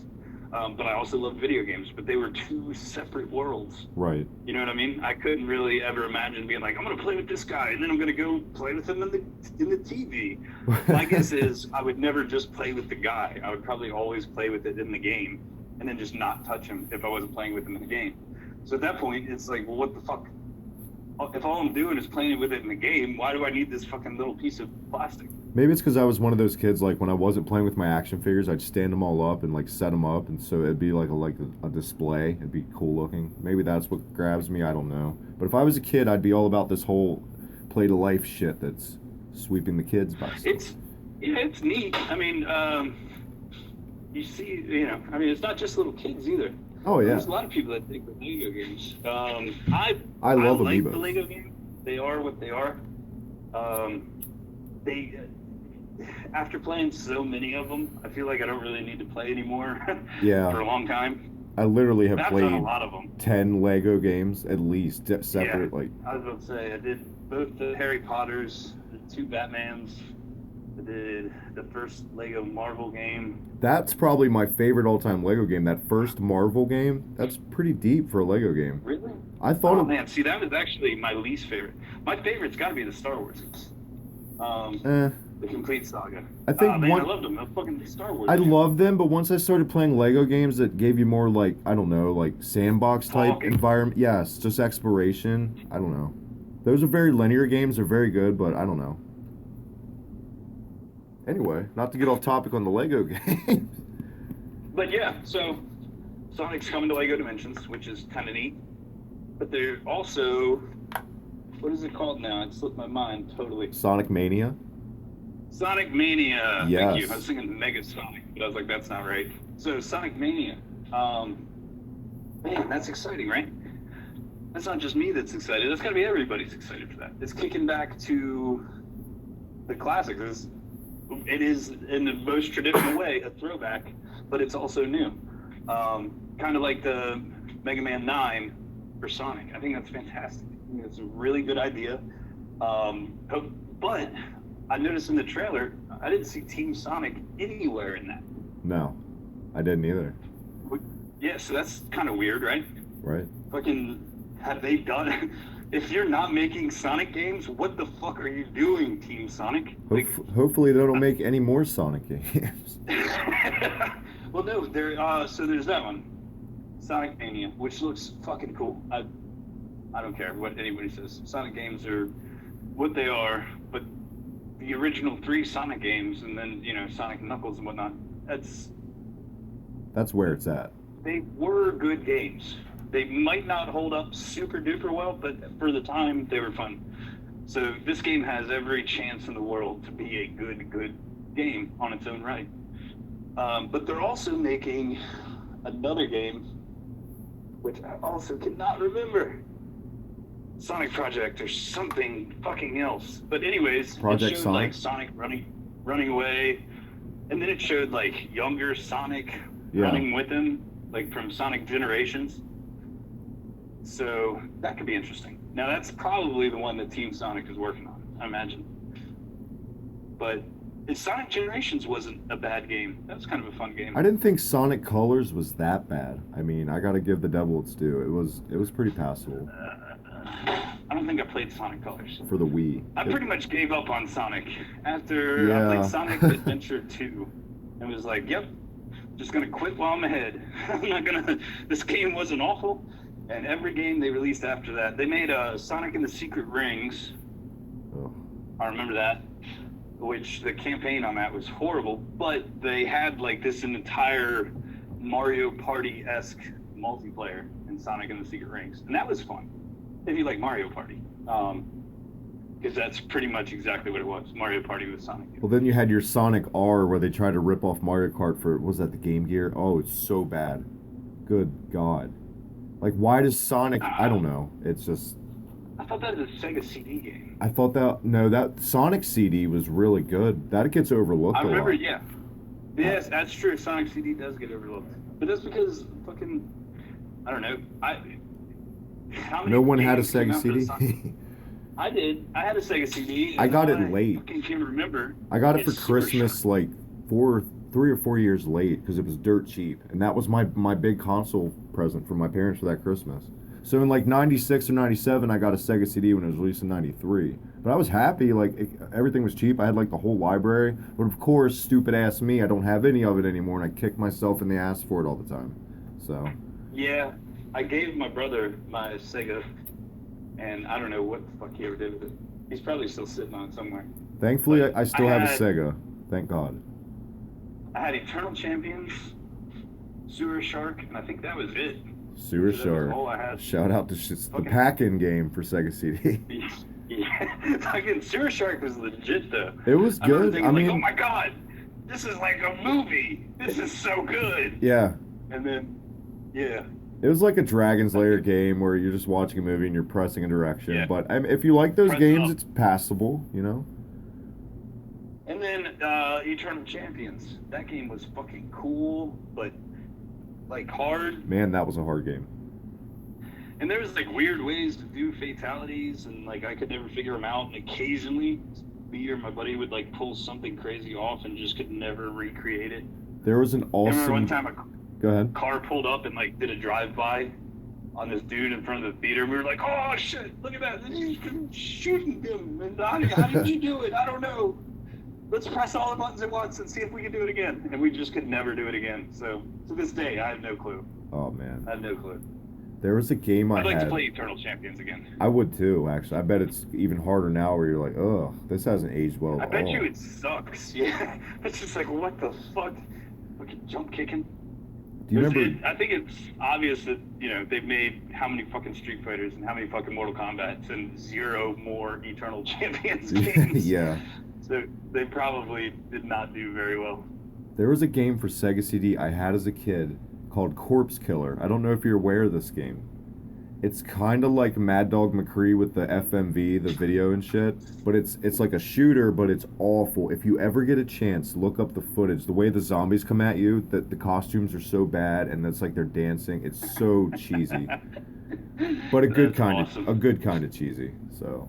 But I also loved video games, but they were 2 separate worlds. Right. You know what I mean? I couldn't really ever imagine being like, I'm going to play with this guy, and then I'm going to go play with him in the TV. My guess is I would never just play with the guy. I would probably always play with it in the game, and then just not touch him if I wasn't playing with him in the game. So at that point, it's like, well, what the fuck? If all I'm doing is playing with it in the game, why do I need this fucking little piece of plastic? Maybe it's because I was one of those kids, like, when I wasn't playing with my action figures, I'd stand them all up and, like, set them up, and so it'd be like a display. It'd be cool looking. Maybe that's what grabs me, I don't know. But if I was a kid, I'd be all about this whole play-to-life shit that's sweeping the kids by stuff. It's neat. I mean, you see, it's not just little kids either. Oh, yeah. There's a lot of people that think with Lego games. I love like Amiibos. the Lego game. They are what they are. After playing so many of them, I feel like I don't really need to play anymore. Yeah. For a long time. I literally have I've played done a lot of them. 10 Lego games at least, separate, like... I was about to say, I did both the Harry Potters, the 2 Batmans, I did the first Lego Marvel game. That's probably my favorite all-time Lego game. That first Marvel game, that's pretty deep for a Lego game. Really? I thought... Oh, man, see, that was actually my least favorite. My favorite's got to be the Star Wars games. The complete saga. I think I loved them. The fucking Star Wars. I loved them, but once I started playing Lego games that gave you more, like, I don't know, like sandbox type environment. Yes, just exploration. I don't know. Those are very linear games. They're very good, but I don't know. Anyway, not to get off topic on the Lego games. But yeah, so Sonic's coming to Lego Dimensions, which is kind of neat. But they're also, what is it called now? It slipped my mind totally. Sonic Mania? Sonic Mania. Yes. Thank you. I was thinking Mega Sonic, but I was like, that's not right. So Sonic Mania. Man, that's exciting, right? That's not just me that's excited. That's got to be everybody's excited for that. It's kicking back to the classics. It is, in the most traditional way, a throwback, but it's also new. Kind of like the Mega Man 9 for Sonic. I think that's fantastic. I think it's a really good idea. But I noticed in the trailer, I didn't see Team Sonic anywhere in that. No, I didn't either. Yeah, so that's kind of weird, right? Right. Fucking, have they done... If you're not making Sonic games, what the fuck are you doing, Team Sonic? Hopefully they don't make any more Sonic games. Well, no, so there's that one. Sonic Mania, which looks fucking cool. I don't care what anybody says. Sonic games are what they are, but the original 3 Sonic games, and then, Sonic Knuckles and whatnot, that's where it's at. They were good games. They might not hold up super duper well, but for the time, they were fun. So this game has every chance in the world to be a good game on its own right. But they're also making another game, which I also cannot remember. Sonic Project or something fucking else. But anyways, Project it showed Sonic? like Sonic running away, and then it showed like younger Sonic running with him, like from Sonic Generations. So that could be interesting. Now that's probably the one that Team Sonic is working on, I imagine. But Sonic Generations wasn't a bad game. That was kind of a fun game. I didn't think Sonic Colors was that bad. I mean, I got to give the devil its due. It was pretty passable. I don't think I played Sonic Colors. For the Wii. I pretty much gave up on Sonic after I played Sonic Adventure 2. And was like, yep, just going to quit while I'm ahead. I'm not going to... This game wasn't awful. And every game they released after that, they made Sonic and the Secret Rings. Oh. I remember that. Which the campaign on that was horrible, but they had like this entire Mario Party-esque multiplayer in Sonic and the Secret Rings, and that was fun if you like Mario Party, because that's pretty much exactly what it was, Mario Party with Sonic. Well, then you had your Sonic R where they tried to rip off Mario Kart for, what was that, the Game Gear? Oh, it's so bad. Good God. Like, why does Sonic, I don't know, it's just... I thought that was a Sega CD game. I thought that Sonic CD was really good. That gets overlooked a lot. I remember, yeah. Yes, that's true. Sonic CD does get overlooked. But that's because fucking, I don't know. No one had a Sega CD? I did. I had a Sega CD. I got it late. I fucking can't remember. I got it for Christmas like 3 or 4 years late because it was dirt cheap. And that was my big console present from my parents for that Christmas. So in like 96 or 97, I got a Sega CD when it was released in 93. But I was happy, like everything was cheap. I had like the whole library. But of course, stupid ass me, I don't have any of it anymore, and I kick myself in the ass for it all the time. So. Yeah, I gave my brother my Sega, and I don't know what the fuck he ever did with it. He's probably still sitting on it somewhere. Thankfully, I still have a Sega. Thank God. I had Eternal Champions, Sewer Shark, and I think that was it. Sewer Shark. Shout out to the pack-in game for Sega CD. Yeah, fucking Sewer Shark was legit though. It was good. I mean, oh my god, this is like a movie. This is so good. Yeah. And then, yeah. It was like a Dragon's Lair game where you're just watching a movie and you're pressing a direction. Yeah. But if you like those games, it's passable, you know. And then Eternal Champions. That game was fucking cool, but like hard. Man, that was a hard game. And there was like weird ways to do fatalities, and like I could never figure them out. And occasionally, me or my buddy would like pull something crazy off, and just could never recreate it. There was an awesome. I remember one time Go ahead. Car pulled up and like did a drive-by on this dude in front of the theater. And we were like, "Oh shit! Look at that! He's shooting him!" And how did you do it? I don't know. Let's press all the buttons at once and see if we can do it again. And we just could never do it again. So to this day, I have no clue. Oh man. I have no clue. There was a game I'd like to play Eternal Champions again. I would too, actually. I bet it's even harder now where you're like, ugh, this hasn't aged well at all. I bet you it sucks. Yeah. It's just like, what the fuck? Fucking jump kicking. Do you remember? I think it's obvious that, they've made how many fucking Street Fighters and how many fucking Mortal Kombats and 0 more Eternal Champions games. Yeah. So they probably did not do very well. There was a game for Sega CD I had as a kid called Corpse Killer. I don't know if you're aware of this game. It's kind of like Mad Dog McCree with the FMV, the video and shit, but it's like a shooter, but it's awful. If you ever get a chance, look up the footage. The way the zombies come at you, the costumes are so bad, and it's like they're dancing. It's so cheesy, but a good kind of cheesy. So,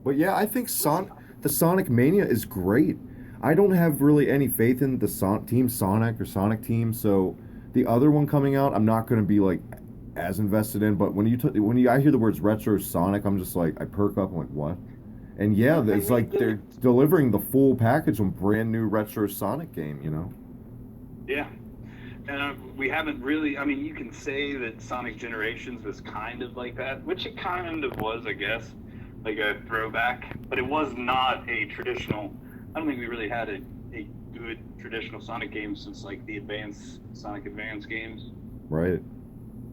but yeah, I think the Sonic Mania is great. I don't have really any faith in the Team Sonic or Sonic Team, so the other one coming out, I'm not going to be like as invested in. But I hear the words retro Sonic, I'm just like I perk up. I'm like, what? And yeah, it's like they're delivering the full package on brand new retro Sonic game. You know? Yeah. And we haven't really. I mean, you can say that Sonic Generations was kind of like that, which it kind of was, I guess, like a throwback. But it was not a traditional. I don't think we really had a good traditional Sonic game since like the Sonic Advance games. Right.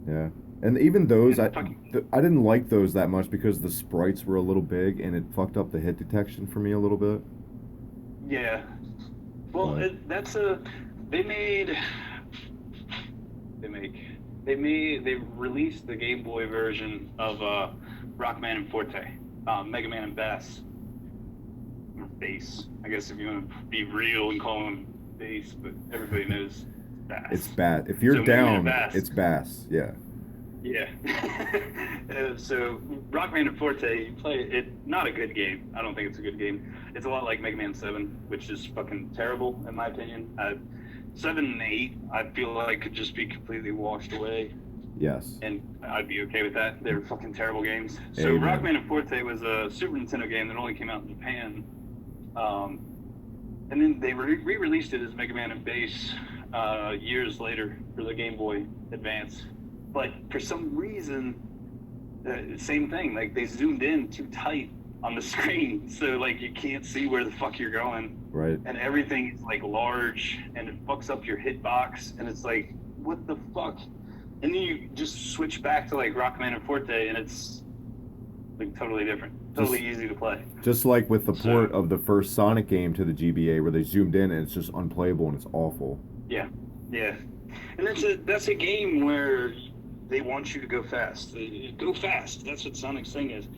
Yeah. And even those, I didn't like those that much because the sprites were a little big and it fucked up the hit detection for me a little bit. Yeah. Well, they released the Game Boy version of Rockman and Forte, Mega Man and Bass. Bass, I guess, if you want to be real and call him Bass, but everybody knows Bass. It's Bass. If you're down, it's Bass. Yeah. Yeah. So Rockman and Forte, you play it. Not a good game. I don't think it's a good game. It's a lot like Mega Man 7, which is fucking terrible in my opinion. 7 and 8, I feel like could just be completely washed away. Yes. And I'd be okay with that. They're fucking terrible games. So Amen. Rockman and Forte was a Super Nintendo game that only came out in Japan. And then they re-released it as Mega Man and Bass years later for the Game Boy Advance. But for some reason, same thing. Like they zoomed in too tight on the screen, so like you can't see where the fuck you're going. Right. And everything is like large, and it fucks up your hitbox, and it's like, what the fuck? And then you just switch back to like Rockman and Forte, and it's like totally different. Totally easy to play. Just like with the port of the first Sonic game to the GBA, where they zoomed in and it's just unplayable and it's awful. Yeah, yeah. And that's a game where they want you to go fast. Go fast. That's what Sonic's thing is.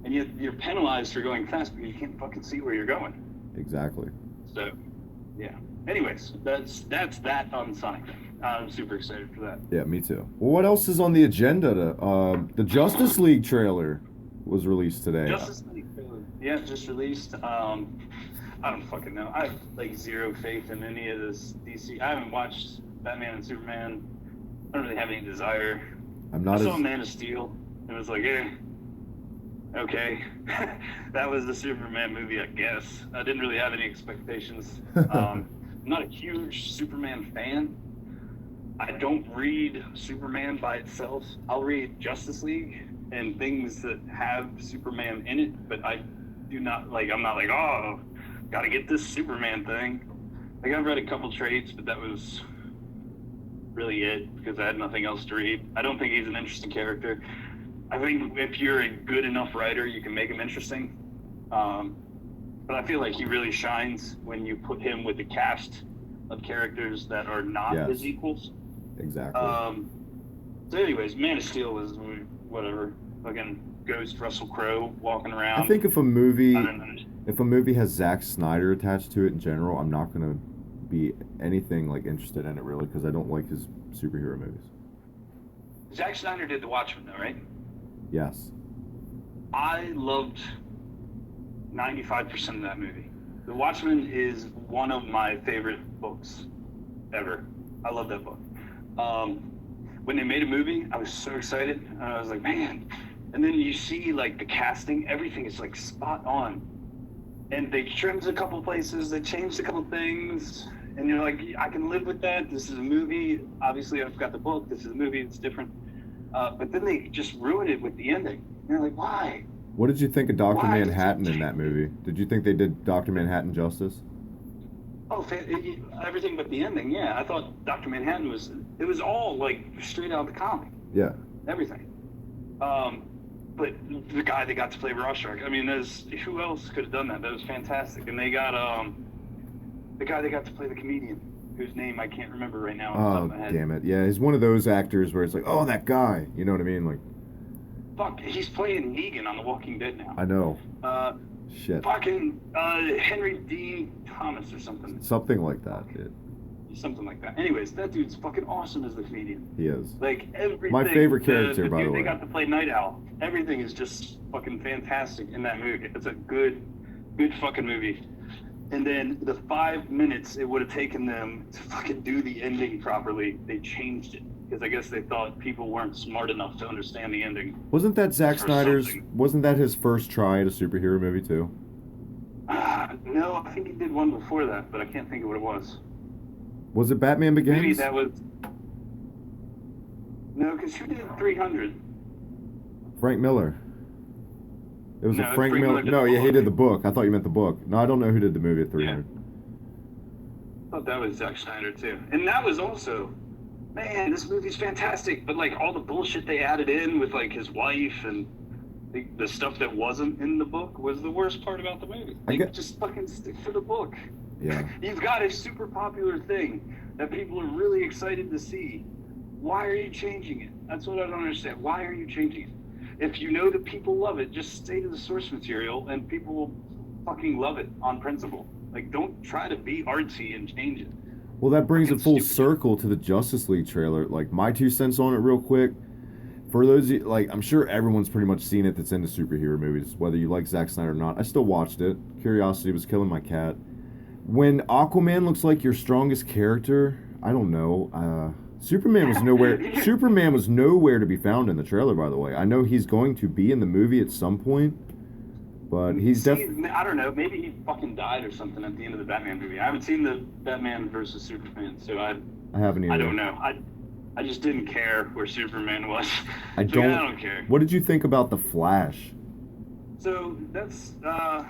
And yet you're penalized for going fast because you can't fucking see where you're going. Exactly. So, yeah. Anyways, that's that on Sonic thing. I'm super excited for that. Yeah, me too. Well, what else is on the agenda? The Justice League trailer was released today. Justice League trailer. Yeah, just released. I don't fucking know. I have like zero faith in any of this DC. I haven't watched Batman and Superman. I don't really have any desire. I saw Man of Steel and was like, okay. That was the Superman movie, I guess. I didn't really have any expectations. I'm not a huge Superman fan. I don't read Superman by itself. I'll read Justice League and things that have Superman in it, but I do not, like, I'm not like, oh, gotta get this Superman thing. Like, I've read a couple trades, but that was really it because I had nothing else to read. I don't think he's an interesting character. I think if you're a good enough writer, you can make him interesting. But I feel like he really shines when you put him with a cast of characters that are not his equals. Exactly. So anyways, Man of Steel was whatever. Fucking Ghost Russell Crowe walking around. I think if a movie has Zack Snyder attached to it in general, I'm not going to be anything like interested in it really because I don't like his superhero movies. Zack Snyder did The Watchmen though, right? Yes. I loved 95% of that movie. The Watchmen is one of my favorite books ever. I love that book. When they made a movie, I was so excited. I was like, man. And then you see like the casting, everything is like spot on. And they trimmed a couple places, they changed a couple things, and you're like, I can live with that. This is a movie. Obviously, I've got the book. This is a movie. It's different. But then they just ruined it with the ending. You're like, why? What did you think of Dr. Manhattan in that movie? Did you think they did Dr. Manhattan justice? Oh, everything but the ending, yeah. I thought Dr. Manhattan was all like straight out of the comic. Yeah. Everything. But the guy that got to play Rorschach, I mean, who else could have done that? That was fantastic. And they got the guy that got to play the comedian. whose name I can't remember right now. Oh, damn it. Yeah, he's one of those actors where it's like, oh, that guy. You know what I mean? Like, fuck, he's playing Negan on The Walking Dead now. I know. Shit. Fucking Henry Dean Thomas or something. Something like that. Something like that. Anyways, that dude's fucking awesome as the comedian. He is. Like, everything. My favorite character, by the way. They got to play Night Owl. Everything is just fucking fantastic in that movie. It's a good fucking movie. And then the 5 minutes it would have taken them to fucking do the ending properly, they changed it. Because I guess they thought people weren't smart enough to understand the ending. Wasn't that Zack Snyder's, wasn't that his first try at a superhero movie too? No, I think he did one before that, but I can't think of what it was. Was it Batman Begins? Maybe that was... No, because who did 300? Frank Miller. It was a Frank Miller. No, yeah, he did the book. I thought you meant the book. No, I don't know who did the movie at 300. Yeah. I thought that was Zack Snyder too. And that was also, man, this movie's fantastic. But like all the bullshit they added in with like his wife and the stuff that wasn't in the book was the worst part about the movie. Like, just fucking stick to the book. Yeah. You've got a super popular thing that people are really excited to see. Why are you changing it? That's what I don't understand. Why are you changing it? If you know that people love it, just stay to the source material and people will fucking love it on principle. Like, don't try to be artsy and change it. Well, that brings it full circle to the Justice League trailer. Like, my 2 cents on it real quick. For those, like, I'm sure everyone's pretty much seen it that's into superhero movies, whether you like Zack Snyder or not. I still watched it. Curiosity was killing my cat. When Aquaman looks like your strongest character, I don't know. Superman was nowhere. Superman was nowhere to be found in the trailer. By the way, I know he's going to be in the movie at some point, but he's definitely. I don't know. Maybe he fucking died or something at the end of the Batman movie. I haven't seen the Batman versus Superman, so I haven't either. I don't know. I just didn't care where Superman was. I don't care. What did you think about the Flash? So that's. Well,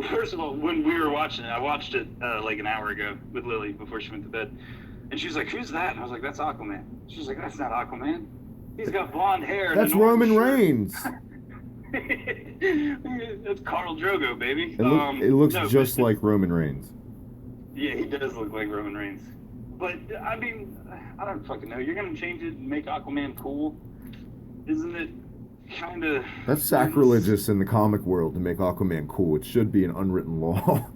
first of all, when we were watching it, I watched it like an hour ago with Lily before she went to bed. And she was like, who's that? And I was like, that's Aquaman. She was like, that's not Aquaman. He's got blonde hair. That's Roman Reigns. That's Khal Drogo, baby. It looks just like Roman Reigns. Yeah, he does look like Roman Reigns. But, I mean, I don't fucking know. You're going to change it and make Aquaman cool? Isn't it kind of... That's sacrilegious in the comic world to make Aquaman cool. It should be an unwritten law.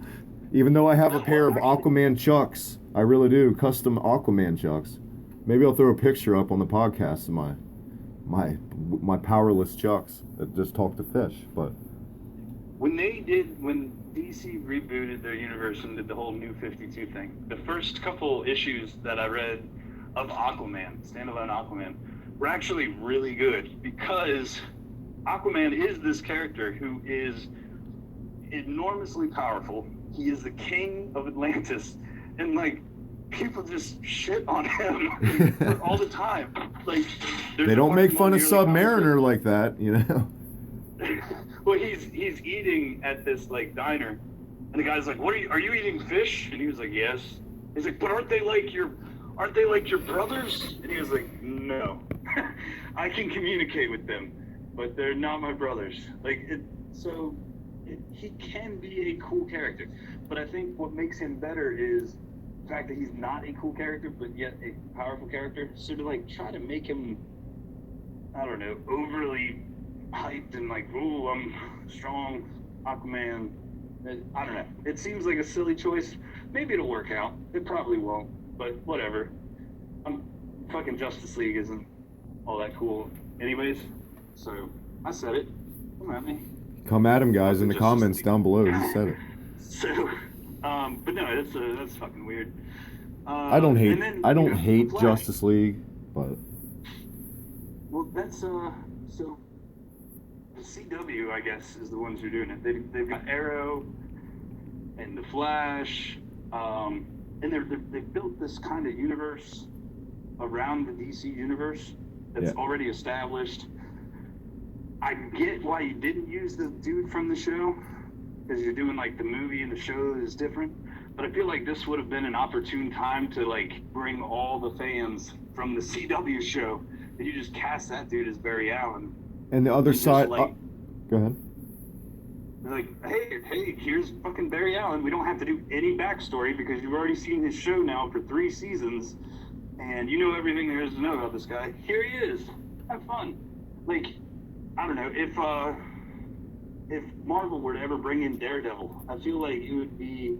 Even though I have a pair of Aquaman Chucks. I really do. Custom Aquaman Chucks. Maybe I'll throw a picture up on the podcast of my powerless Chucks that just talk to fish. But when DC rebooted their universe and did the whole New 52 thing, the first couple issues that I read of Aquaman, standalone Aquaman, were actually really good because Aquaman is this character who is enormously powerful. He is the king of Atlantis, and like people just shit on him all the time. Like they don't make fun of Submariner like that, you know. Well, he's eating at this like diner, and the guy's like, "What are you eating fish?" And he was like, "Yes." He's like, "But aren't they like your brothers?" And he was like, "No, I can communicate with them, but they're not my brothers." Like he can be a cool character, but I think what makes him better is the fact that he's not a cool character, but yet a powerful character. So to like try to make him, I don't know, overly hyped and like, "Ooh, I'm strong, Aquaman." I don't know. It seems like a silly choice. Maybe it'll work out. It probably won't, but whatever. Fucking Justice League isn't all that cool, anyways. So I said it. Come at me. Come at him, guys, in the comments down below. He said it. So, but no, that's fucking weird. I don't hate Justice League, but well, that's so the CW, I guess, is the ones who are doing it. They've got Arrow and the Flash, and they've built this kind of universe around the DC universe that's already established. I get why you didn't use the dude from the show, because you're doing like the movie and the show is different. But I feel like this would have been an opportune time to like bring all the fans from the CW show, and you just cast that dude as Barry Allen. And the other side, like, go ahead. They're like, hey, here's fucking Barry Allen. We don't have to do any backstory because you've already seen his show now for 3 seasons, and you know everything there is to know about this guy. Here he is. Have fun. Like, I don't know, if Marvel were to ever bring in Daredevil, I feel like it would be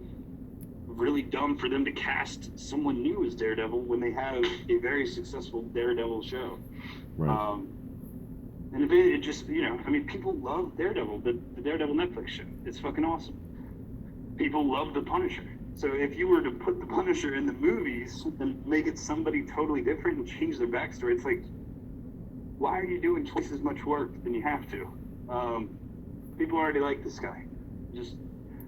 really dumb for them to cast someone new as Daredevil when they have a very successful Daredevil show. Right. And if it just, I mean, people love Daredevil, the Daredevil Netflix show. It's fucking awesome. People love The Punisher. So if you were to put The Punisher in the movies and make it somebody totally different and change their backstory, it's like, why are you doing twice as much work than you have to? People already like this guy. Just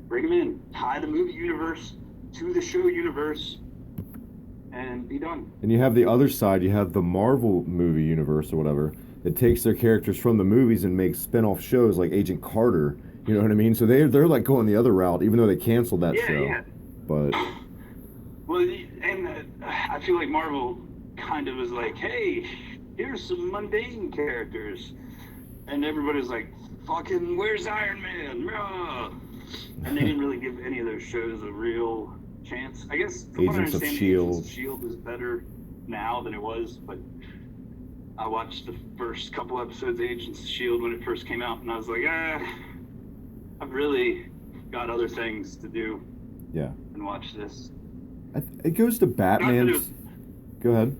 bring him in, tie the movie universe to the show universe, and be done. And you have the other side, you have the Marvel movie universe or whatever, that takes their characters from the movies and makes spin-off shows like Agent Carter. You know what I mean? So they're like going the other route, even though they canceled that show. Yeah. But well, and I feel like Marvel kind of was like, hey, here's some mundane characters, and everybody's like, fucking, where's Iron Man? Rah! And they didn't really give any of those shows a real chance. I guess from what I Agents of understand, S.H.I.E.L.D. Agents of S.H.I.E.L.D. is better now than it was, but I watched the first couple episodes of Agents of S.H.I.E.L.D. when it first came out, and I was like, I've really got other things to do. Yeah. And watch this. It goes to Batman's. Go ahead.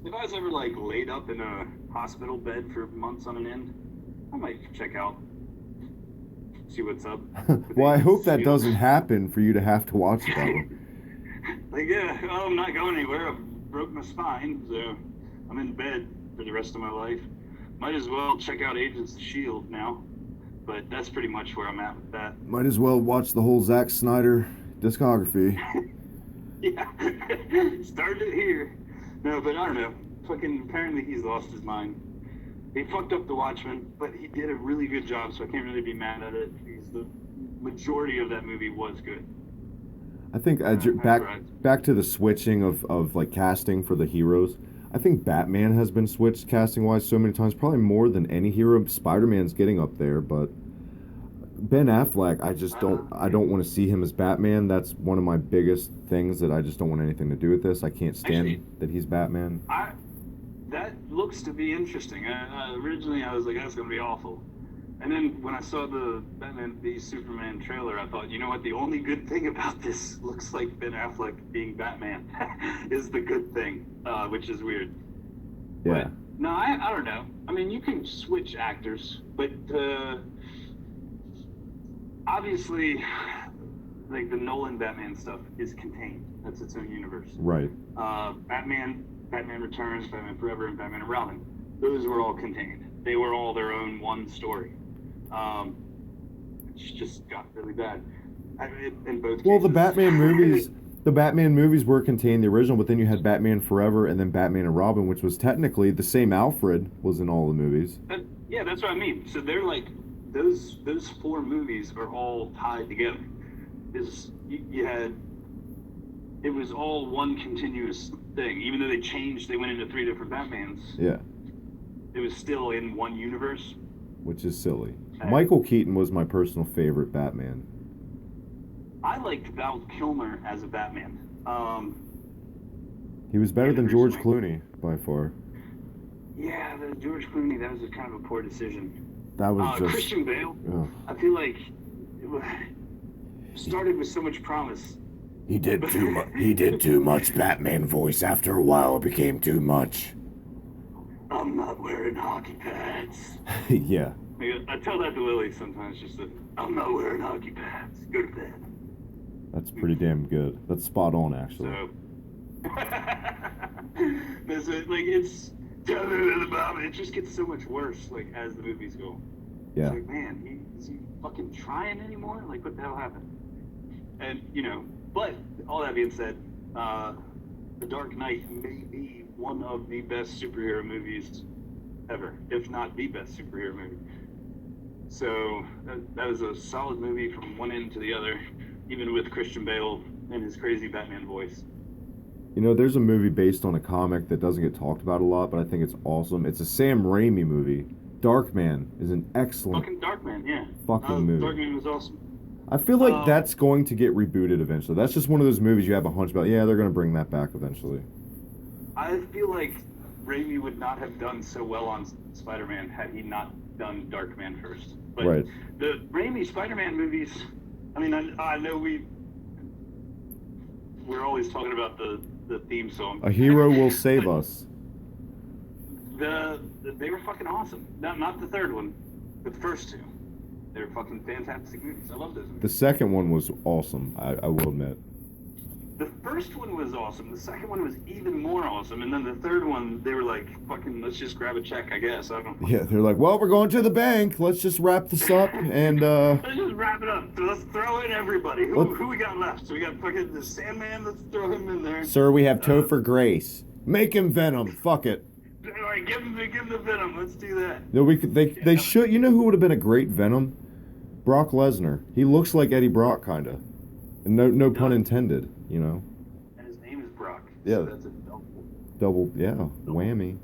If I was ever like laid up in a hospital bed for months on an end, I might check out, see what's up. Well, I hope that doesn't happen for you to have to watch that one. Like, I'm not going anywhere. I broke my spine, so I'm in bed for the rest of my life. Might as well check out Agents of S.H.I.E.L.D. now. But that's pretty much where I'm at with that. Might as well watch the whole Zack Snyder discography. Yeah. Started it here. No, but I don't know. Fucking, apparently he's lost his mind. He fucked up The Watchmen, but he did a really good job, so I can't really be mad at it. Because the majority of that movie was good. I think back to the switching of like casting for the heroes. I think Batman has been switched casting-wise so many times, probably more than any hero. Spider-Man's getting up there, but Ben Affleck, I don't want to see him as Batman. That's one of my biggest things that I just don't want anything to do with this. I can't stand that he's Batman. That looks to be interesting. Originally, I was like, that's going to be awful. And then when I saw the Batman v Superman trailer, I thought, you know what? The only good thing about this looks like Ben Affleck being Batman is the good thing, which is weird. Yeah. But, no, I don't know. I mean, you can switch actors, but obviously, like the Nolan Batman stuff is contained. That's its own universe. Right. Batman Returns, Batman Forever, and Batman and Robin. Those were all contained. They were all their own one story. It's just got really bad. In both cases. Well, the Batman movies were contained, the original, but then you had Batman Forever and then Batman and Robin, which was technically the same Alfred was in all the movies. Yeah, that's what I mean. So they're like, those 4 movies are all tied together. It was all one continuous thing. Even though they went into 3 different Batmans. Yeah. It was still in one universe. Which is silly. Michael Keaton was my personal favorite Batman. I liked Val Kilmer as a Batman. He was better than George Clooney, by far. Yeah, the George Clooney, that was a kind of a poor decision. That was just... Christian Bale, I feel like it started with so much promise. He did too much. He did too much Batman voice. After a while, it became too much. I'm not wearing hockey pads. Yeah. I tell that to Lily sometimes, just that I'm not wearing hockey pads. Go to bed. That's pretty damn good. That's spot on, actually. So, it just gets so much worse, like, as the movies go. Yeah. It's like, man, is he fucking trying anymore? Like, what the hell happened? And, but, all that being said, The Dark Knight may be one of the best superhero movies ever, if not the best superhero movie. So, that was a solid movie from one end to the other, even with Christian Bale and his crazy Batman voice. There's a movie based on a comic that doesn't get talked about a lot, but I think it's awesome. It's a Sam Raimi movie. Darkman is an excellent fucking Darkman, yeah. movie. Darkman was awesome. I feel like that's going to get rebooted eventually. That's just one of those movies you have a hunch about. Yeah, they're going to bring that back eventually. I feel like Raimi would not have done so well on Spider-Man had he not done Darkman first. But right. The Raimi Spider-Man movies, I mean, I know we're always talking about the theme song. A hero will save us. They were fucking awesome. Not the third one, but the first two. They were fucking fantastic movies. I love those movies. The second one was awesome, I will admit. The first one was awesome. The second one was even more awesome. And then the third one, they were like, fucking, let's just grab a check, I guess. I don't know. Yeah, they're like, well, we're going to the bank. Let's just wrap this up and, Let's just wrap it up. Let's throw in everybody. Who we got left? So we got fucking the Sandman. Let's throw him in there. Sir, we have Topher Grace. Make him Venom. Fuck it. All right, give him the Venom. Let's do that. No, they should. You know who would have been a great Venom? Brock Lesnar. He looks like Eddie Brock, kind of. And no pun intended, you know. And his name is Brock. Yeah. So that's a whammy.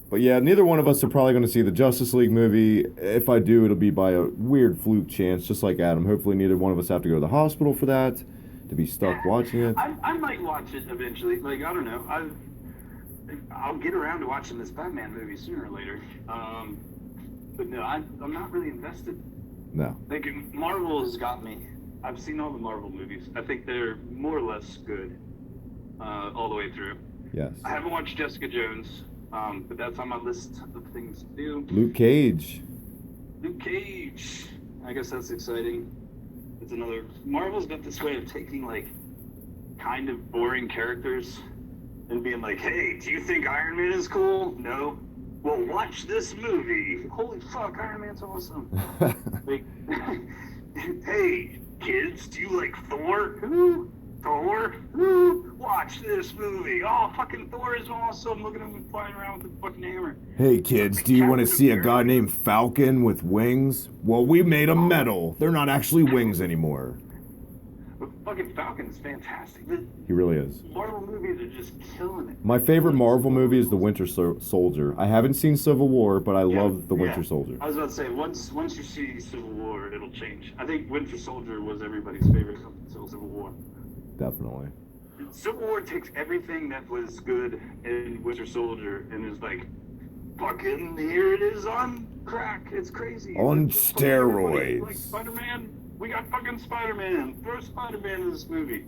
But yeah, neither one of us are probably going to see the Justice League movie. If I do, it'll be by a weird fluke chance, just like Adam. Hopefully neither one of us have to go to the hospital for that, to be stuck watching it. I might watch it eventually. Like, I don't know. I'll get around to watching this Batman movie sooner or later. But no, I'm not really invested. No. Like, Marvel has got me. I've seen all the Marvel movies. I think they're more or less good all the way through. Yes. I haven't watched Jessica Jones, but that's on my list of things to do. Luke Cage. I guess that's exciting. It's another... Marvel's got this way of taking, like, kind of boring characters and being like, hey, do you think Iron Man is cool? No. Well, watch this movie. Holy fuck, Iron Man's awesome. Like, hey, kids, do you like Thor? Who? Thor? Who? Watch this movie. Oh, fucking Thor is awesome. Look at him flying around with a fucking hammer. Hey, kids, do you want to see a guy named Falcon with wings? Well, we made them metal. They're not actually wings anymore. But fucking Falcon's fantastic. He really is. Marvel movies are just killing it. My favorite Marvel movie is The Winter Soldier. I haven't seen Civil War, but I love The Winter Soldier. I was about to say, once you see Civil War, it'll change. I think Winter Soldier was everybody's favorite up until Civil War. Definitely. Civil War takes everything that was good in Winter Soldier and is like, fucking, here it is on crack. It's crazy. On steroids. Like Spider-Man, we got fucking Spider-Man. Throw Spider-Man in this movie.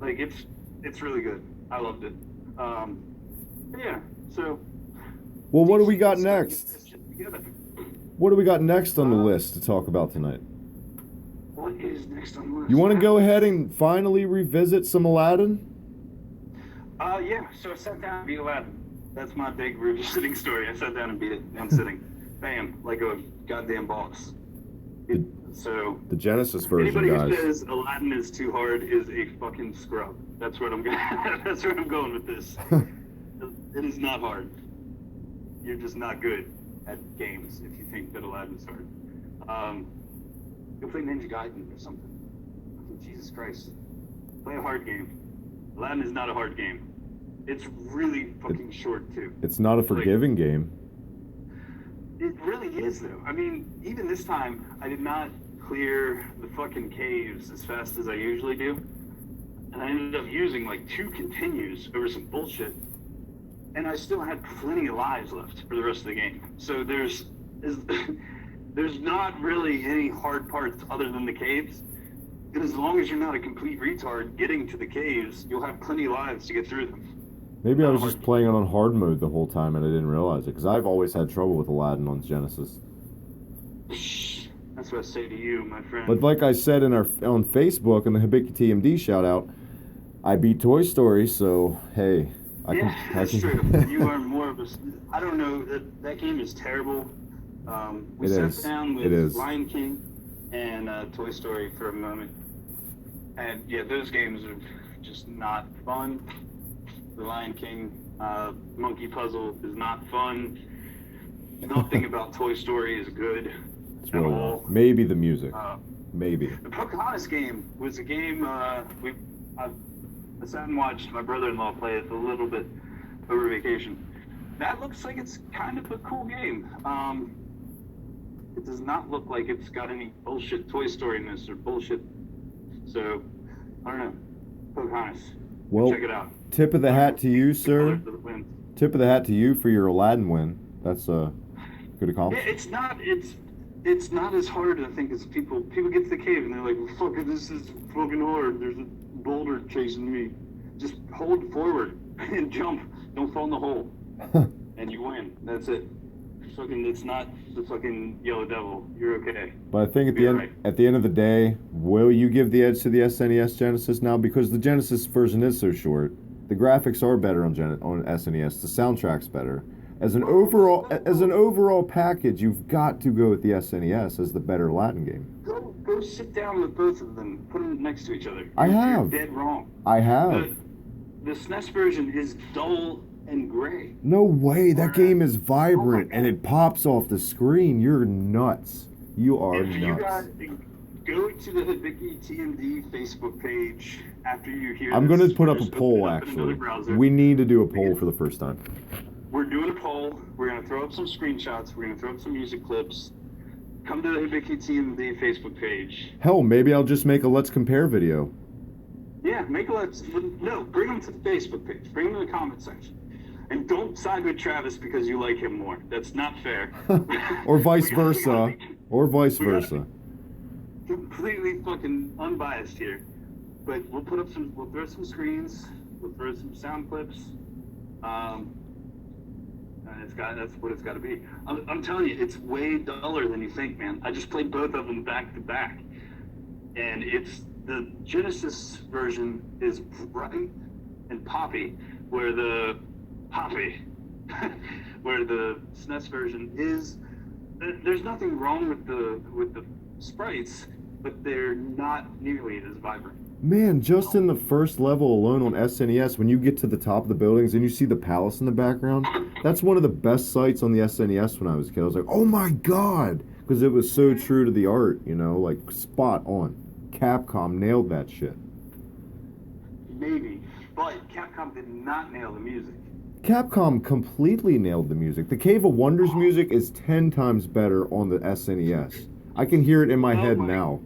Like, it's really good. I loved it. Yeah, so... Well, what do we got next? What do we got next on the list to talk about tonight? What is next on the list? You want to go ahead and finally revisit some Aladdin? Yeah, so I sat down and beat Aladdin. That's my big revisiting story. I sat down and beat it. I'm sitting. Bam, like a goddamn boss. So the Genesis version, anybody guys. who says Aladdin is too hard is a fucking scrub. That's what I'm going. That's where I'm going with this. It is not hard. You're just not good at games if you think that Aladdin's hard. Go play Ninja Gaiden or something. Jesus Christ, play a hard game. Aladdin is not a hard game. It's really fucking short too. It's not a forgiving game. It really is, though. I mean, even this time, I did not clear the fucking caves as fast as I usually do. And I ended up using, like, 2 continues over some bullshit. And I still had plenty of lives left for the rest of the game. So there's not really any hard parts other than the caves. And as long as you're not a complete retard getting to the caves, you'll have plenty of lives to get through them. Maybe I was just playing it on hard mode the whole time and I didn't realize it, because I've always had trouble with Aladdin on Genesis. That's what I say to you, my friend. But like I said on Facebook in the Hibiki TMD shout out, I beat Toy Story, so hey, that's true. You are more of a... I don't know, that game is terrible. We sat down with Lion King and Toy Story for a moment. And yeah, those games are just not fun. The Lion King monkey puzzle is not fun. Nothing about Toy Story is good at all. Maybe the music. Maybe. The Pocahontas game was a game I sat and watched my brother-in-law play it a little bit over vacation. that looks like it's kind of a cool game. It does not look like it's got any bullshit Toy Story-ness or bullshit. So, I don't know. Pocahontas. Well, check it out. Tip of the hat to you, sir. Tip of the hat to you for your Aladdin win. That's a good accomplishment. Yeah, it's not as hard, I think, as people get to the cave and they're like, well, fuck, this is fucking hard. There's a boulder chasing me. Just hold forward and jump. Don't fall in the hole. And you win. That's it. It's not the fucking Yellow Devil. You're okay. But I think at the end of the day, will you give the edge to the SNES Genesis now? Because the Genesis version is so short. The graphics are better on SNES. The soundtrack's better. As an overall package, you've got to go with the SNES as the better Aladdin game. Go sit down with both of them. Put them next to each other. You're dead wrong. I have. The SNES version is dull and gray. No way. That game is vibrant and it pops off the screen. You're nuts. You are nuts. You guys go to the Hibiki TMD Facebook page after you hear I'm going to put up a poll, actually. We need to do a poll for the first time. We're doing a poll. We're going to throw up some screenshots. We're going to throw up some music clips. Come to the Hibiki TMD Facebook page. Hell, maybe I'll just make a Let's Compare video. Yeah, bring them to the Facebook page. Bring them to the comment section. And don't side with Travis because you like him more. That's not fair. Or vice versa. Completely fucking unbiased here. But we'll throw some screens. We'll throw some sound clips. That's what it's got to be. I'm telling you, it's way duller than you think, man. I just played both of them back to back, and the Genesis version is bright and poppy, where the SNES version is. There's nothing wrong with the sprites, but they're not nearly as vibrant. Man, just in the first level alone on SNES, when you get to the top of the buildings and you see the palace in the background, that's one of the best sights on the SNES when I was a kid. I was like, oh my god! Because it was so true to the art, like spot on. Capcom nailed that shit. Maybe, but Capcom did not nail the music. Capcom completely nailed the music. The Cave of Wonders music is 10 times better on the SNES. I can hear it in my head now.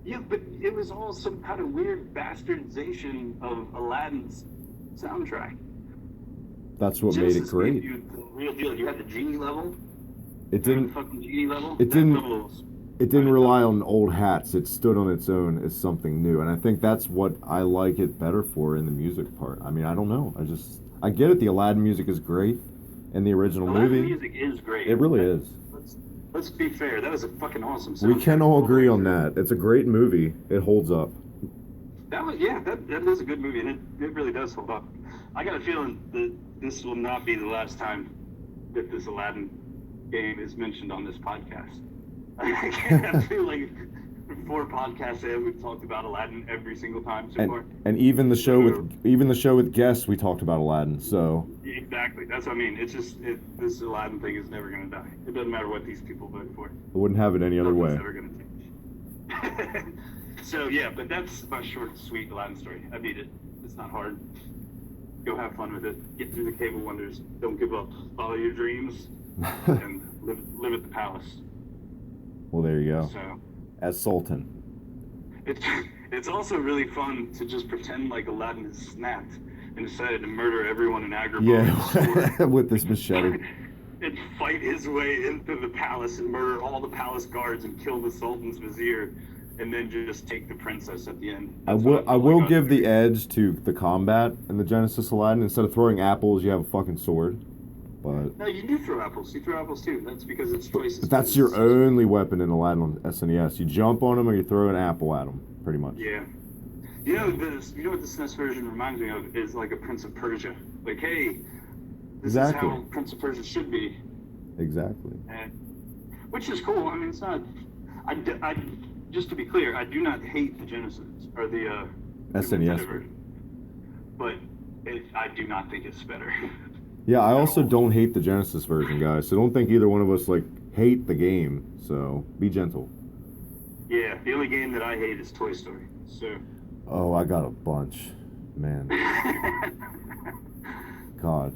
Yeah, but it was all some kind of weird bastardization of Aladdin's soundtrack. That's what made it great. The real deal. You had the genie level. It didn't. Fucking genie level. It didn't rely on old hats. It stood on its own as something new, and I think that's what I like it better for in the music part. I mean, I don't know. I get it. The Aladdin music is great, and the original movie. The music is great. It really is. Let's be fair. That was a fucking awesome soundtrack. We can all agree on that. It's a great movie. It holds up. That is a good movie, and it really does hold up. I got a feeling that this will not be the last time that this Aladdin game is mentioned on this podcast. I feel like 4 podcasts in, we've talked about Aladdin every single time so far. And even the show with guests, we talked about Aladdin. So exactly, that's what I mean. It's just this Aladdin thing is never going to die. It doesn't matter what these people vote for. I wouldn't have it any other way. It's never going to change. So yeah, but that's my short, sweet Aladdin story. I beat it. It's not hard. Go have fun with it. Get through the Cave of Wonders. Don't give up. Follow your dreams and live at the palace. Well, there you go. So, as Sultan. It's also really fun to just pretend like Aladdin has snapped and decided to murder everyone in Agrabah. Yeah, with this machete. And fight his way into the palace and murder all the palace guards and kill the Sultan's vizier, and then just take the princess at the end. I will give the edge to the combat in the Genesis Aladdin. Instead of throwing apples, you have a fucking sword. But no, you do throw apples. You throw apples too. That's because it's choices. But that's your only weapon in Aladdin on SNES. You jump on them or you throw an apple at them, pretty much. Yeah. You know what the SNES version reminds me of is like a Prince of Persia. Like, hey, this is how Prince of Persia should be. Exactly. And, which is cool. I mean, it's not. I just to be clear, I do not hate the Genesis or the SNES version, but I do not think it's better. Yeah, I also don't hate the Genesis version, guys. So don't think either one of us hate the game. So be gentle. Yeah, the only game that I hate is Toy Story. So. Oh, I got a bunch, man. God.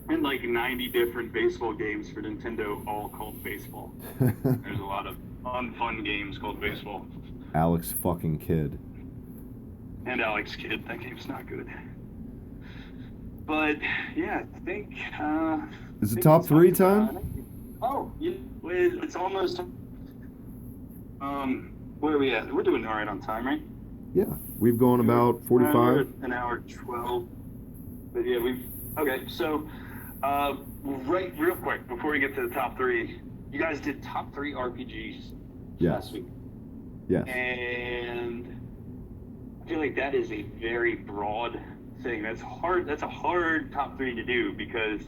And like 90 different baseball games for Nintendo, all called baseball. There's a lot of unfun games called baseball. Alex fucking Kidd. And Alex Kidd. That game's not good. But yeah, I think. Is it top 3 time? It's almost. Where are we at? We're doing all right on time, right? Yeah, we've gone about 45. An hour 12. But yeah, okay. So, real quick before we get to the top 3, you guys did top 3 RPGs last week. Yes. And I feel like that is a very broad thing. That's hard. That's a hard top 3 to do because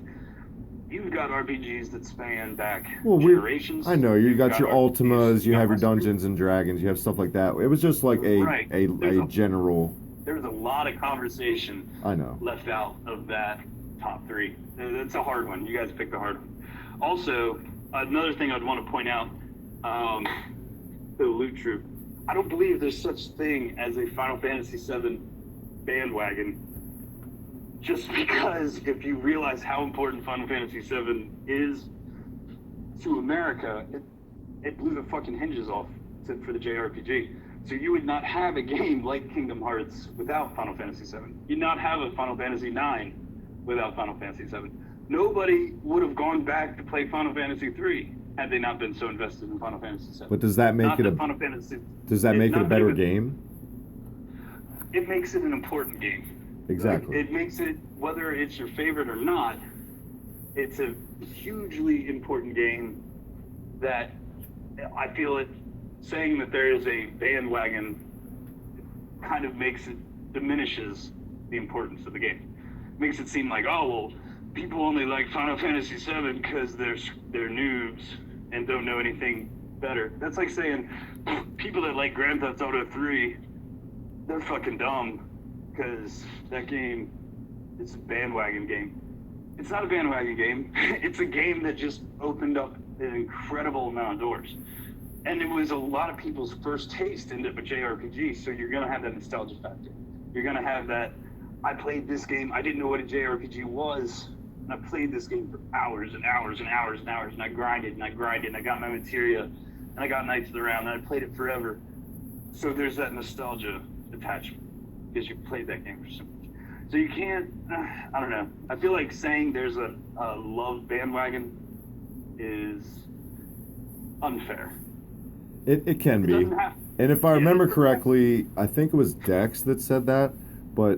you've got RPGs that span back generations. I know you got your Ultimas, you have your Dungeons and Dragons, you have stuff like that. It was just like a general. There was a lot of conversation. I know. Left out of that top 3. That's a hard one. You guys picked the hard one. Also, another thing I'd want to point out, the Loot Troop. I don't believe there's such thing as a Final Fantasy VII bandwagon. Just because if you realize how important Final Fantasy VII is to America, it blew the fucking hinges off for the JRPG. So you would not have a game like Kingdom Hearts without Final Fantasy VII. You'd not have a Final Fantasy IX without Final Fantasy VII. Nobody would have gone back to play Final Fantasy III had they not been so invested in Final Fantasy VII. But does that make it a better game? It makes it an important game. Exactly. It makes it, whether it's your favorite or not, it's a hugely important game that I feel it saying that there is a bandwagon kind of diminishes the importance of the game. Makes it seem like, oh, well, people only like Final Fantasy VII because they're noobs and don't know anything better. That's like saying people that like Grand Theft Auto 3, they're fucking dumb. Because that game, it's a bandwagon game. It's not a bandwagon game. It's a game that just opened up an incredible amount of doors. And it was a lot of people's first taste into a JRPG, so you're going to have that nostalgia factor. You're going to have that, I played this game, I didn't know what a JRPG was, and I played this game for hours and hours and hours and hours, and I grinded, and I got my materia, and I got Knights of the Round, and I played it forever. So there's that nostalgia attachment. Because you played that game for so much. So you can't, I don't know. I feel like saying there's a love bandwagon is unfair. It can be. And if I remember correctly, I think it was Dex that said that, but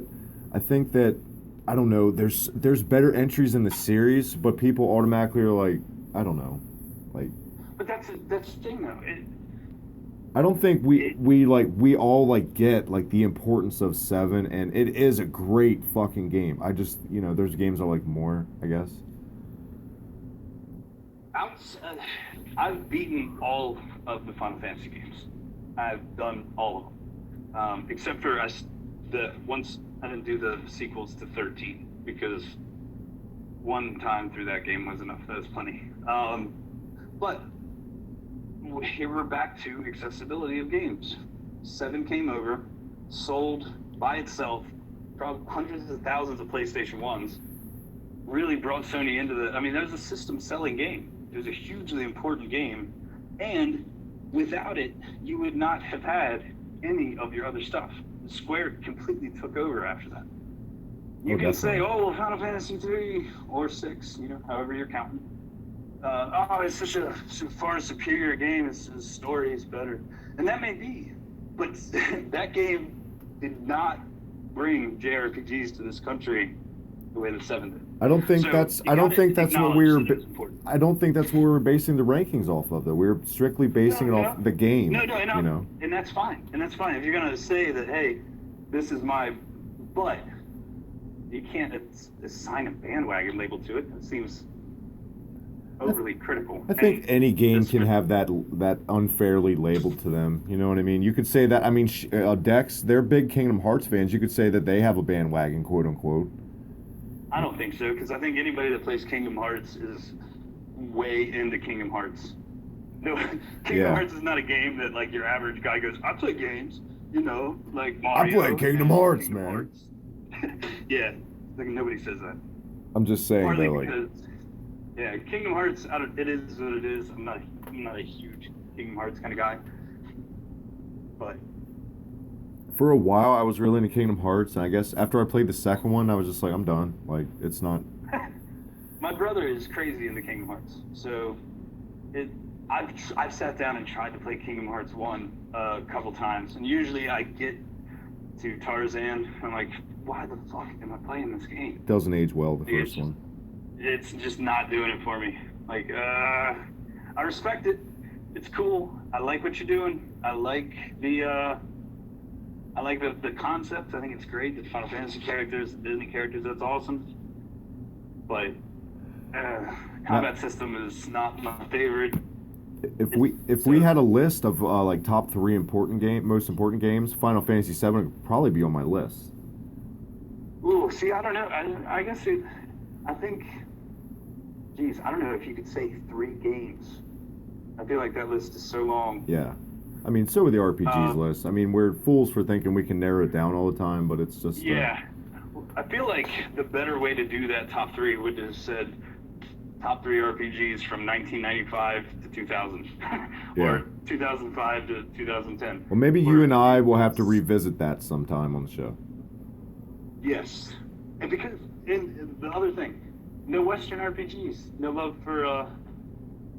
I think that, I don't know, there's better entries in the series, but people automatically are like, I don't know. But that's the thing though. I don't think we all get the importance of 7, and it is a great fucking game. I just, there's games I like more, I guess. I've beaten all of the Final Fantasy games. I've done all of them, except for once I didn't do the sequels to 13 because one time through that game was enough. That was plenty. But here we're back to accessibility of games. 7 came over, sold by itself, probably hundreds of thousands of PlayStation 1s, really brought Sony into that was a system-selling game. It was a hugely important game, and without it, you would not have had any of your other stuff. Square completely took over after that. You can say, oh, well, Final Fantasy 3 or 6, however you're counting. It's such a far superior game. Its story is better, and that may be, but that game did not bring JRPGs to this country the way that 7 did. I don't think that's what we were basing the rankings off of. Though we were strictly basing it off the game. No, and that's fine. If you're gonna say that, hey, this is but you can't assign a bandwagon label to it. It seems overly critical. I think any game can have that unfairly labeled to them. You know what I mean? You could say that. Dex, they're big Kingdom Hearts fans. You could say that they have a bandwagon, quote unquote. I don't think so, because I think anybody that plays Kingdom Hearts is way into Kingdom Hearts. No, Kingdom Hearts is not a game that your average guy goes, I play games, like Mario. I play Kingdom Hearts, man. Hearts. Yeah, nobody says that. I'm just saying Partly though, like, because, yeah, Kingdom Hearts, it is what it is. I'm not a huge Kingdom Hearts kind of guy, but for a while I was really into Kingdom Hearts, and I guess after I played the second one, I was just like, I'm done. Like, it's not. my brother is crazy into Kingdom Hearts, so it. I've sat down and tried to play Kingdom Hearts 1 a couple times, and usually I get to Tarzan, and I'm like, why the fuck am I playing this game? It doesn't age well, the first one. It's just not doing it for me. Like, I respect it. It's cool. I like what you're doing. I like the concept. I think it's great. The Final Fantasy characters, the Disney characters, that's awesome. But combat system is not my favorite. If we had a list of like top 3 most important games, Final Fantasy VII would probably be on my list. Ooh, see, I don't know. I guess I think, geez, I don't know if you could say 3 games. I feel like that list is so long. Yeah. I mean, so are the RPGs list. I mean, we're fools for thinking we can narrow it down all the time, but it's just... Yeah. I feel like the better way to do that top 3 would have said top 3 RPGs from 1995 to 2000. Yeah. Or 2005 to 2010. Well, maybe you and I will have to revisit that sometime on the show. Yes. And because, and the other thing, no Western RPGs. No love for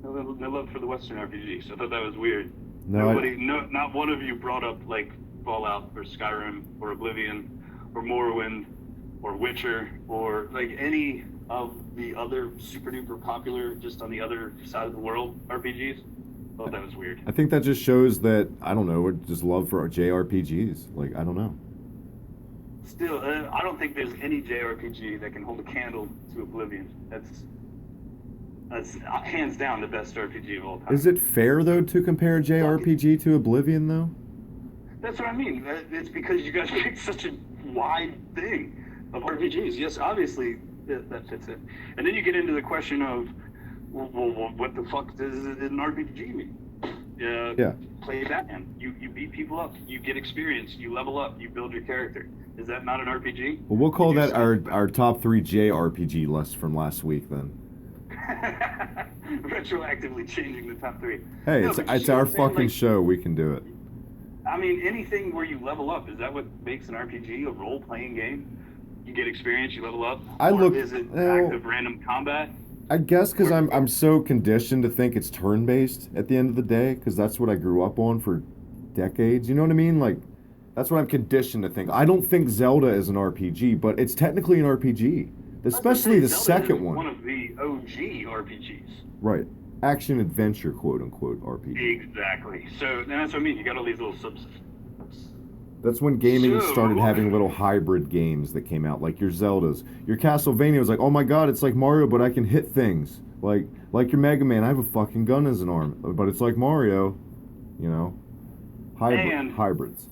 the Western RPGs. I thought that was weird. Not one of you brought up like Fallout or Skyrim or Oblivion or Morrowind or Witcher or like any of the other super duper popular, just on the other side of the world RPGs. I thought that was weird. I think that just shows that, I don't know, just love for JRPGs. Like, I don't know. Still, I don't think there's any JRPG that can hold a candle to Oblivion. That's hands down the best RPG of all time. Is it fair, though, to compare JRPG to Oblivion, though? That's what I mean. It's because you guys picked such a wide thing of RPGs. Yes, obviously, that fits it. And then you get into the question of, well, what the fuck does an RPG mean? Yeah. Play Batman. You beat people up. You get experience. You level up. You build your character. Is that not an RPG? Well, we'll call that our top 3 JRPG list from last week, then. Retroactively changing the top 3. Hey, no, it's our fucking show. We can do it. I mean, anything where you level up, is that what makes an RPG a role-playing game? You get experience, you level up? Is it active random combat? I guess because I'm so conditioned to think it's turn-based at the end of the day, because that's what I grew up on for decades. You know what I mean? Like, that's what I'm conditioned to think. I don't think Zelda is an RPG, but it's technically an RPG. Especially the second one. One of the OG RPGs. Right. Action adventure, quote unquote, RPG. Exactly. So that's what I mean. You got all these little subs. That's when gaming started having little hybrid games that came out, like your Zeldas. Your Castlevania was like, oh my god, it's like Mario, but I can hit things. Like your Mega Man, I have a fucking gun as an arm, but it's like Mario, you know. Hybrids.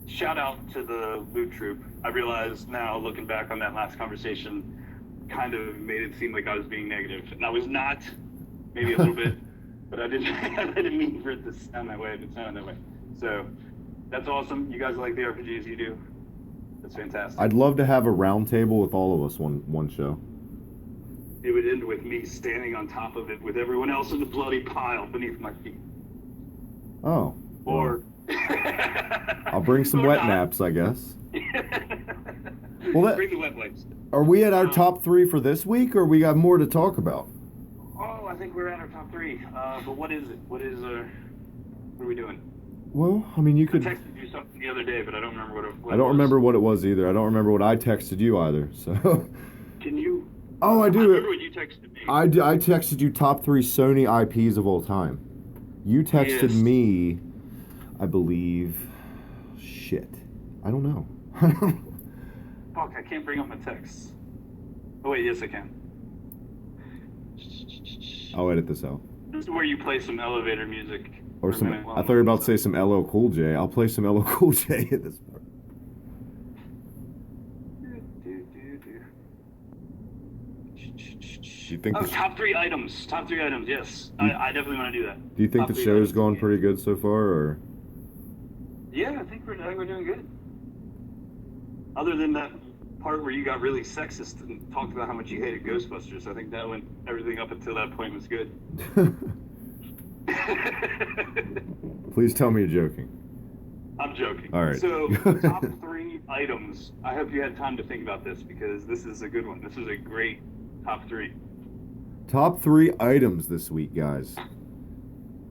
Shout out to the Loot Troop. I realize now, looking back on that last conversation, kind of made it seem like I was being negative. And I was not, maybe a little bit, but I didn't mean for it to sound that way. It sounded that way. So, that's awesome. You guys like the RPGs you do. That's fantastic. I'd love to have a round table with all of us one show. It would end with me standing on top of it with everyone else in the bloody pile beneath my feet. Oh. Or... I'll bring some wet naps, I guess. Well, bring the wet wipes. Are we at our top 3 for this week, or we got more to talk about? Oh, I think we're at our top 3. But what is it? What are we doing? Well, I mean, you could... I texted you something the other day, but I don't remember what it was. I don't remember what it was either. I don't remember what I texted you either, so... Can you... Oh, I do. I remember what you texted me. I texted you top 3 Sony IPs of all time. You texted me... I believe... Shit. I don't know. Fuck, I can't bring up my texts. Oh, wait, yes, I can. I'll edit this out. This is where you play some elevator music. Or some... I thought you were about to say some LL Cool J. I'll play some LL Cool J at this part. Do you think top 3 items. Top 3 items, yes. I definitely want to do that. Do you think the show's gone pretty good so far, or...? Yeah, I think we're doing good. Other than that part where you got really sexist and talked about how much you hated Ghostbusters. I think that went, everything up until that point was good. Please tell me you're joking. I'm joking. All right. So, top 3 items. I hope you had time to think about this because this is a good one. This is a great top 3. Top 3 items this week, guys.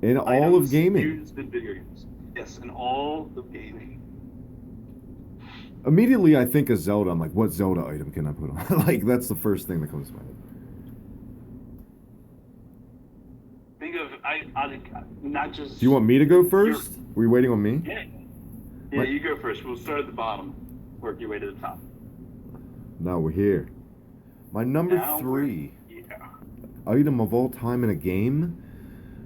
In all of gaming. Used in video games. Yes, in all of gaming. Immediately, I think of Zelda. I'm like, what Zelda item can I put on? Like, that's the first thing that comes to my head. Think of, I not just... Do you want me to go first? Were you waiting on me? Yeah. Yeah, you go first. We'll start at the bottom. Work your way to the top. Now we're here. My number 3 item of all time in a game.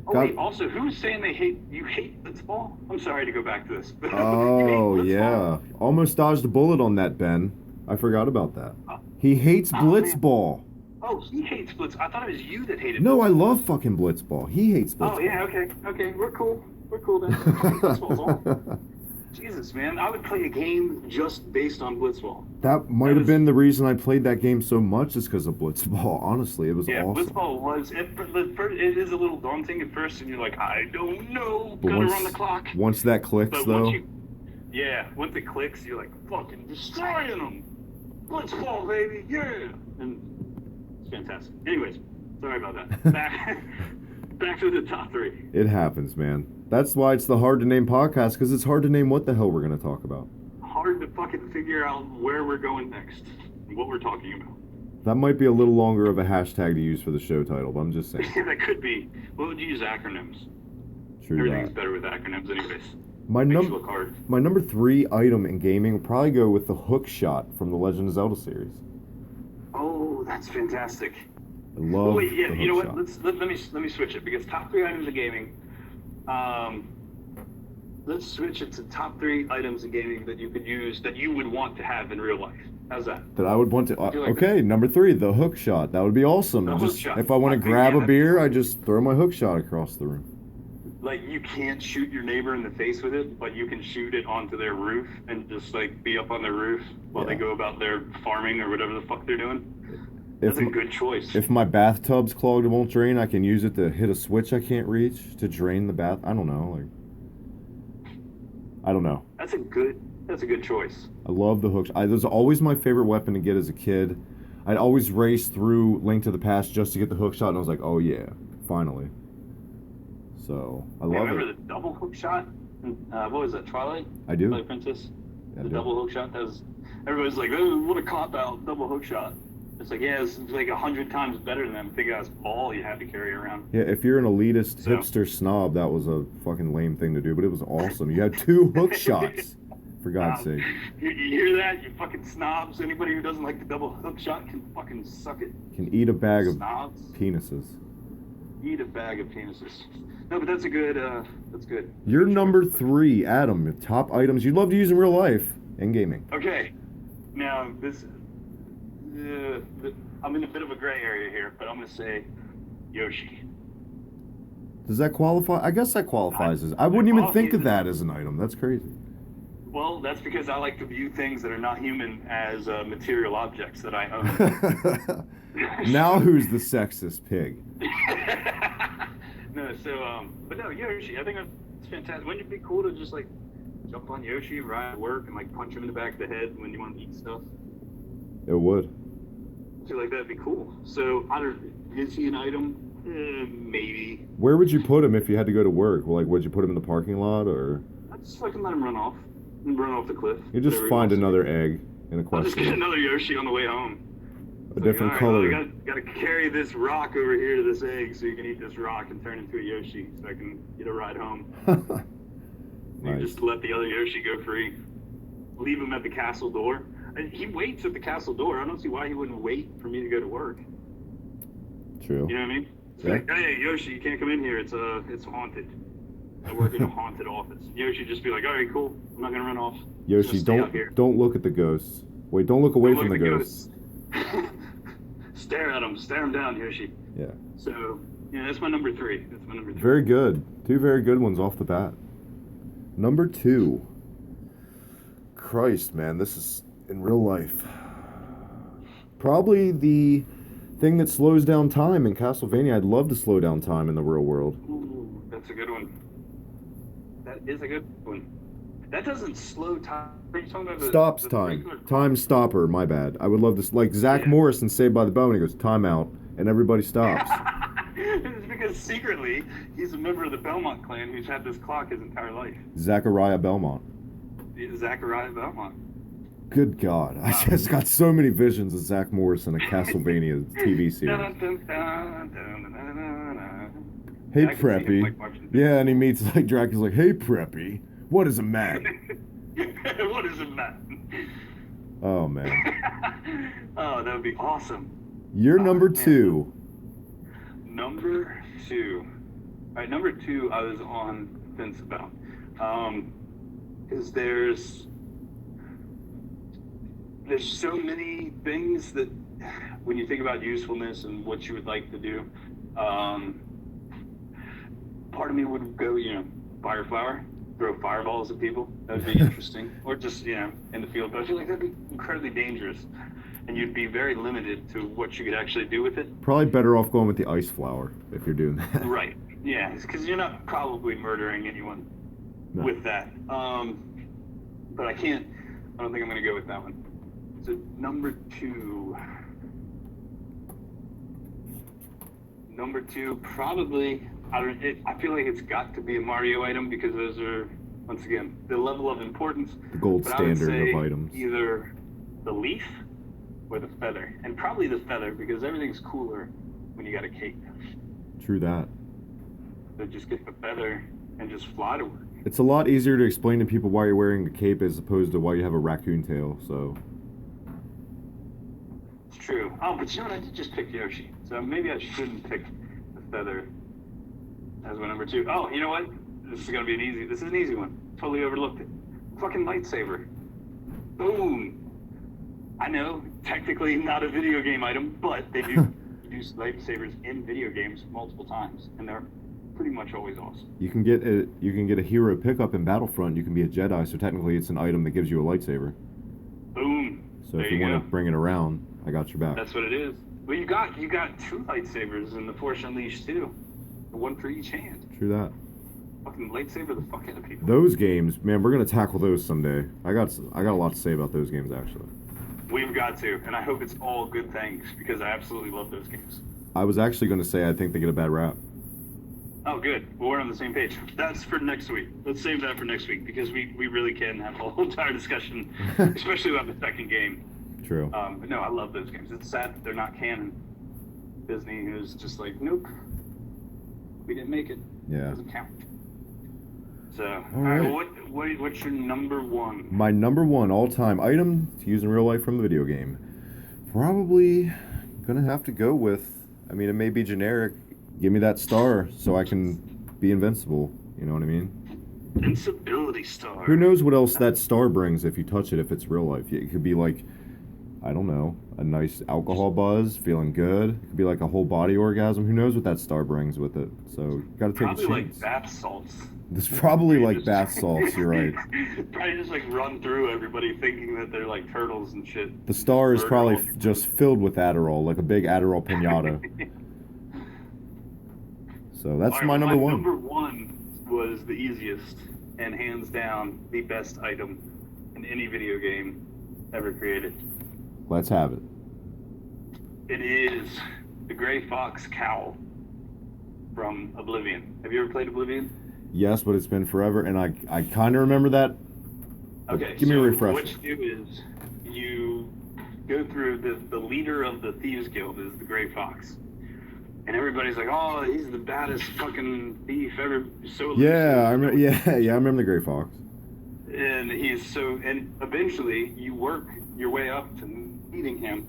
Oh, wait, also, who's saying you hate Blitzball? I'm sorry to go back to this. Oh, yeah. Almost dodged a bullet on that, Ben. I forgot about that. He hates Blitzball. Man. Oh, he hates Blitz. I thought it was you that hated No, Blitzball. I love fucking Blitzball. He hates Blitzball. Oh, yeah, okay. We're cool. We're cool then. Blitzball's on. Jesus, man. I would play a game just based on Blitzball. That might have been the reason I played that game so much, is because of Blitzball. Honestly, it was awesome. Yeah, Blitzball was... It is a little daunting at first, and you're like, I don't know. But Gotta run the clock. Once that clicks, But though... once it clicks, you're like, fucking destroying them. Blitzball, baby, yeah. And it's fantastic. Anyways, sorry about that. Back to the top 3. It happens, man. That's why it's the hard to name podcast, because it's hard to name what the hell we're going to talk about. Hard to fucking figure out where we're going next and what we're talking about. That might be a little longer of a hashtag to use for the show title, but I'm just saying. That could be. What would you use acronyms? True. Everything's better with acronyms anyways. My number 3 item in gaming would probably go with the hook shot from the Legend of Zelda series. Oh, that's fantastic. I love the hook you know shot. What? Let me switch it, because top 3 items in gaming. Let's switch it to top 3 items in gaming that you could use, that you would want to have in real life. How's that? That I would want to... okay, number 3, the hook shot. That would be awesome. Hook shot. If I want to grab a beer, I just throw my hook shot across the room. Like, you can't shoot your neighbor in the face with it, but you can shoot it onto their roof and just, like, be up on their roof while they go about their farming or whatever the fuck they're doing. That's a good choice. If my bathtub's clogged and won't drain, I can use it to hit a switch I can't reach to drain the bath. I don't know. I don't know. That's a good choice. I love the hook shot. It was always my favorite weapon to get as a kid. I'd always race through Link to the Past just to get the hook shot, and I was like, oh yeah, finally. So, I love it. Remember the double hook shot? What was that, Twilight? I do. Twilight Princess? The double hook shot? Everybody's like, oh, what a cop-out, double hook shot. It's like, yeah, it's like 100 times better than that big ass ball you had to carry around. Yeah, if you're an elitist hipster snob, that was a fucking lame thing to do, but it was awesome. You had 2 hook shots, for God's sake. You hear that, you fucking snobs? Anybody who doesn't like the double hook shot can fucking suck it. Can eat a bag of snobs. Penises. Eat a bag of penises. No, but that's that's good. Your number 3, Adam, top items you'd love to use in real life and gaming. Okay, now this... I'm in a bit of a gray area here, but I'm going to say Yoshi. Does that qualify? I guess that qualifies as... I wouldn't even think of that as an item. That's crazy. Well, that's because I like to view things that are not human as material objects that I own. Now who's the sexist pig? But no, Yoshi, I think it's fantastic. Wouldn't it be cool to just, like, jump on Yoshi, ride to work, and, like, punch him in the back of the head when you want to eat stuff? It would. I feel like that'd be cool. So, is he an item? Maybe. Where would you put him if you had to go to work? Well, like, would you put him in the parking lot, or? I'd just fucking let him run off the cliff. You just find another egg in a question. I'll just get another Yoshi on the way home. A different color. Well, I gotta carry this rock over here to this egg so you can eat this rock and turn into a Yoshi so I can get a ride home. Nice. You just let the other Yoshi go free. Leave him at the castle door. And he waits at the castle door. I don't see why he wouldn't wait for me to go to work. True. You know what I mean? It's like, hey, Yoshi, you can't come in here. It's haunted. I work in a haunted office. Yoshi just be like, all right, cool. I'm not gonna run off. Yoshi, don't look at the ghosts. Wait, don't look away from the ghosts. Stare at him. Stare him down, Yoshi. Yeah. So, yeah, that's my number 3. Very good. 2 very good ones off the bat. Number 2. Christ, man, this is in real life. Probably the thing that slows down time in Castlevania. I'd love to slow down time in the real world. Ooh, that's a good one. That is a good one. That doesn't slow time. Are you talking about Stops time. Time stopper, my bad. I would love to, like Zach Morris in Saved by the Bell, and he goes, time out, and everybody stops. It's because secretly, he's a member of the Belmont clan who's had this clock his entire life. Zachariah Belmont. Zachariah Belmont. Good God. I just got so many visions of Zach Morris in a Castlevania TV series. Hey, Preppy. Yeah, and he meets like Dracula's like, hey, Preppy. What is a man? What is a man? Oh, man. Oh, that would be awesome. You're number 2. Number 2. All right, number 2 I was on the fence about. Because there's so many things that when you think about usefulness and what you would like to do, part of me would go, fire flower, throw fireballs at people. That would be interesting. Or just, in the field. But I feel like that'd be incredibly dangerous. And you'd be very limited to what you could actually do with it. Probably better off going with the ice flower if you're doing that. Right. Yeah, because you're not probably murdering anyone with that. But I don't think I'm going to go with that one. So number 2. Number 2, probably, I feel like it's got to be a Mario item because those are, once again, the level of importance. The gold standard of items. Either the leaf or the feather. And probably the feather because everything's cooler when you got a cape. True that. So just get the feather and just fly to work. It's a lot easier to explain to people why you're wearing a cape as opposed to why you have a raccoon tail, so... It's true. Oh, but you know what? I did just pick Yoshi. So maybe I shouldn't pick the feather as my number 2. Oh, you know what? This is an easy one. Totally overlooked it. Fucking lightsaber. Boom. I know, technically not a video game item, but they do use lightsabers in video games multiple times, and they're pretty much always awesome. You can get a hero pickup in Battlefront. You can be a Jedi, so technically it's an item that gives you a lightsaber. Boom. So if you want to bring it around, I got your back. That's what it is. Well, you got 2 lightsabers in the Force Unleashed too. One for each hand. True that. Fucking lightsaber the fuck out of people. Those games, man, we're gonna tackle those someday. I got a lot to say about those games actually. We've got to, and I hope it's all good things because I absolutely love those games. I was actually going to say I think they get a bad rap. Oh, good. Well, we're on the same page. That's for next week. Let's save that for next week because we really can have a whole entire discussion, especially about the second game. True. But no, I love those games. It's sad that they're not canon. Disney is just like, nope, we didn't make it. Yeah. It doesn't count. So, all right. Well, what's your number 1? My number 1 all-time item to use in real life from the video game. Probably gonna have to go with. I mean, it may be generic. Give me that star so I can be invincible. You know what I mean? Invincibility star. Who knows what else that star brings if you touch it? If it's real life, it could be like, I don't know, a nice alcohol buzz, feeling good. It could be like a whole body orgasm. Who knows what that star brings with it? So gotta take a chance. Probably like bath salts. It's probably like bath salts, you're right. Probably just like run through everybody thinking that they're like turtles and shit. The star is probably just filled with Adderall, like a big Adderall piñata. So that's my number 1. Number 1 was the easiest and hands down the best item in any video game ever created. Let's have it. It is the Gray Fox cowl from Oblivion. Have you ever played Oblivion? Yes, but it's been forever, and I kind of remember that. Okay, give me a refresher. What you do is you go through the leader of the Thieves Guild is the Gray Fox. And everybody's like, oh, he's the baddest fucking thief ever. So yeah, I remember. Yeah, I remember the Gray Fox. And and eventually you work your way up to meeting him.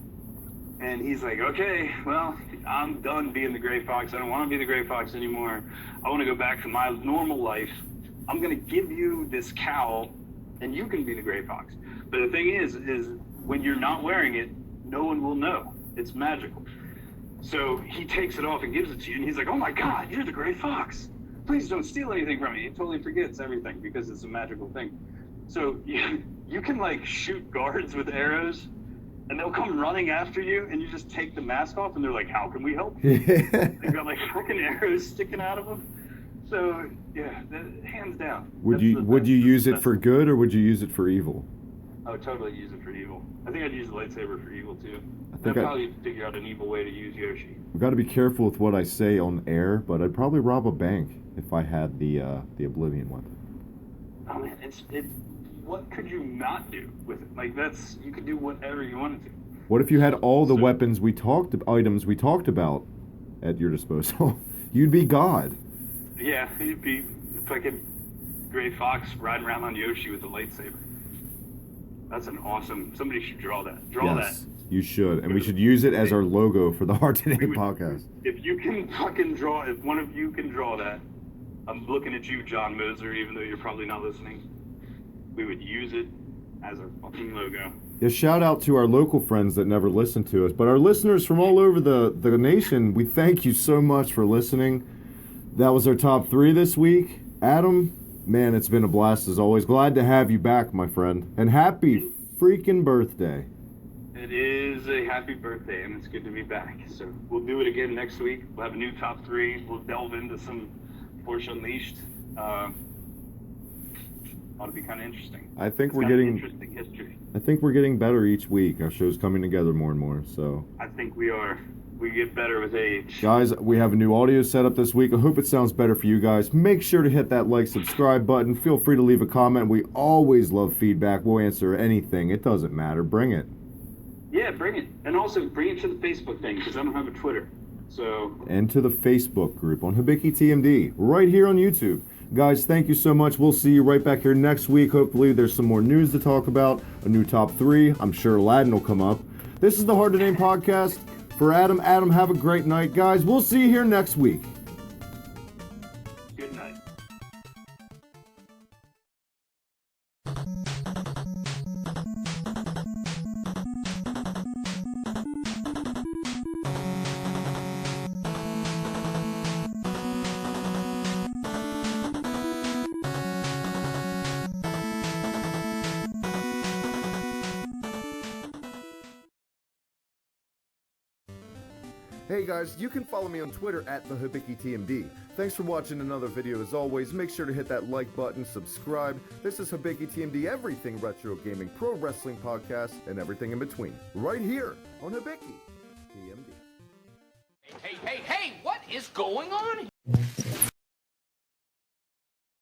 And he's like, okay, well, I'm done being the Gray Fox. I don't want to be the Gray Fox anymore. I want to go back to my normal life. I'm going to give you this cowl, and you can be the Gray Fox. But the thing is when you're not wearing it, no one will know. It's magical. So he takes it off and gives it to you, and he's like, oh my God, you're the Gray Fox. Please don't steal anything from me. He totally forgets everything because it's a magical thing. So you can like shoot guards with arrows and they'll come running after you, and you just take the mask off, and they're like, "How can we help you?" They've got like fucking arrows sticking out of them. So yeah, hands down. Would you use it for good or would you use it for evil? I would totally use it for evil. I think I'd use the lightsaber for evil too. I'd probably figure out an evil way to use Yoshi. I've got to be careful with what I say on air, but I'd probably rob a bank if I had the Oblivion weapon. Oh man, it's what could you not do with it? Like you could do whatever you wanted to. What if you had all the items we talked about at your disposal? You'd be God. Yeah, you'd be like a gray fox riding around on Yoshi with a lightsaber. That's an awesome. Somebody should draw that. Draw that. You should, and we should use it as our logo for the Hard to Name podcast. If you can fucking draw, if one of you can draw that, I'm looking at you, John Moser, even though you're probably not listening. We would use it as our fucking logo. Yeah, shout out to our local friends that never listen to us, but our listeners from all over the nation, we thank you so much for listening. That was our top 3 this week. Adam, man, it's been a blast as always. Glad to have you back, my friend. And happy freaking birthday. It is a happy birthday, and it's good to be back. So we'll do it again next week. We'll have a new top 3. We'll delve into some Force Unleashed. Ought to be kind of interesting. I think we're getting interesting history. I think we're getting better each week. Our show's coming together more and more. So I think we are. We get better with age. Guys, we have a new audio setup this week. I hope it sounds better for you guys. Make sure to hit that like, subscribe button. Feel free to leave a comment. We always love feedback. We'll answer anything. It doesn't matter. Bring it. Yeah, bring it. And also bring it to the Facebook thing, because I don't have a Twitter. So. And to the Facebook group on Hibiki TMD, right here on YouTube. Guys, thank you so much. We'll see you right back here next week. Hopefully there's some more news to talk about. A new top 3. I'm sure Aladdin will come up. This is the Hard to Name podcast. For Adam, have a great night. Guys, we'll see you here next week. Good night. Hey guys, you can follow me on Twitter at TheHibikiTMD. Thanks for watching another video as always. Make sure to hit that like button, subscribe. This is Hibiki TMD, everything retro gaming, pro wrestling podcast, and everything in between. Right here on Hibiki TMD. Hey, what is going on here?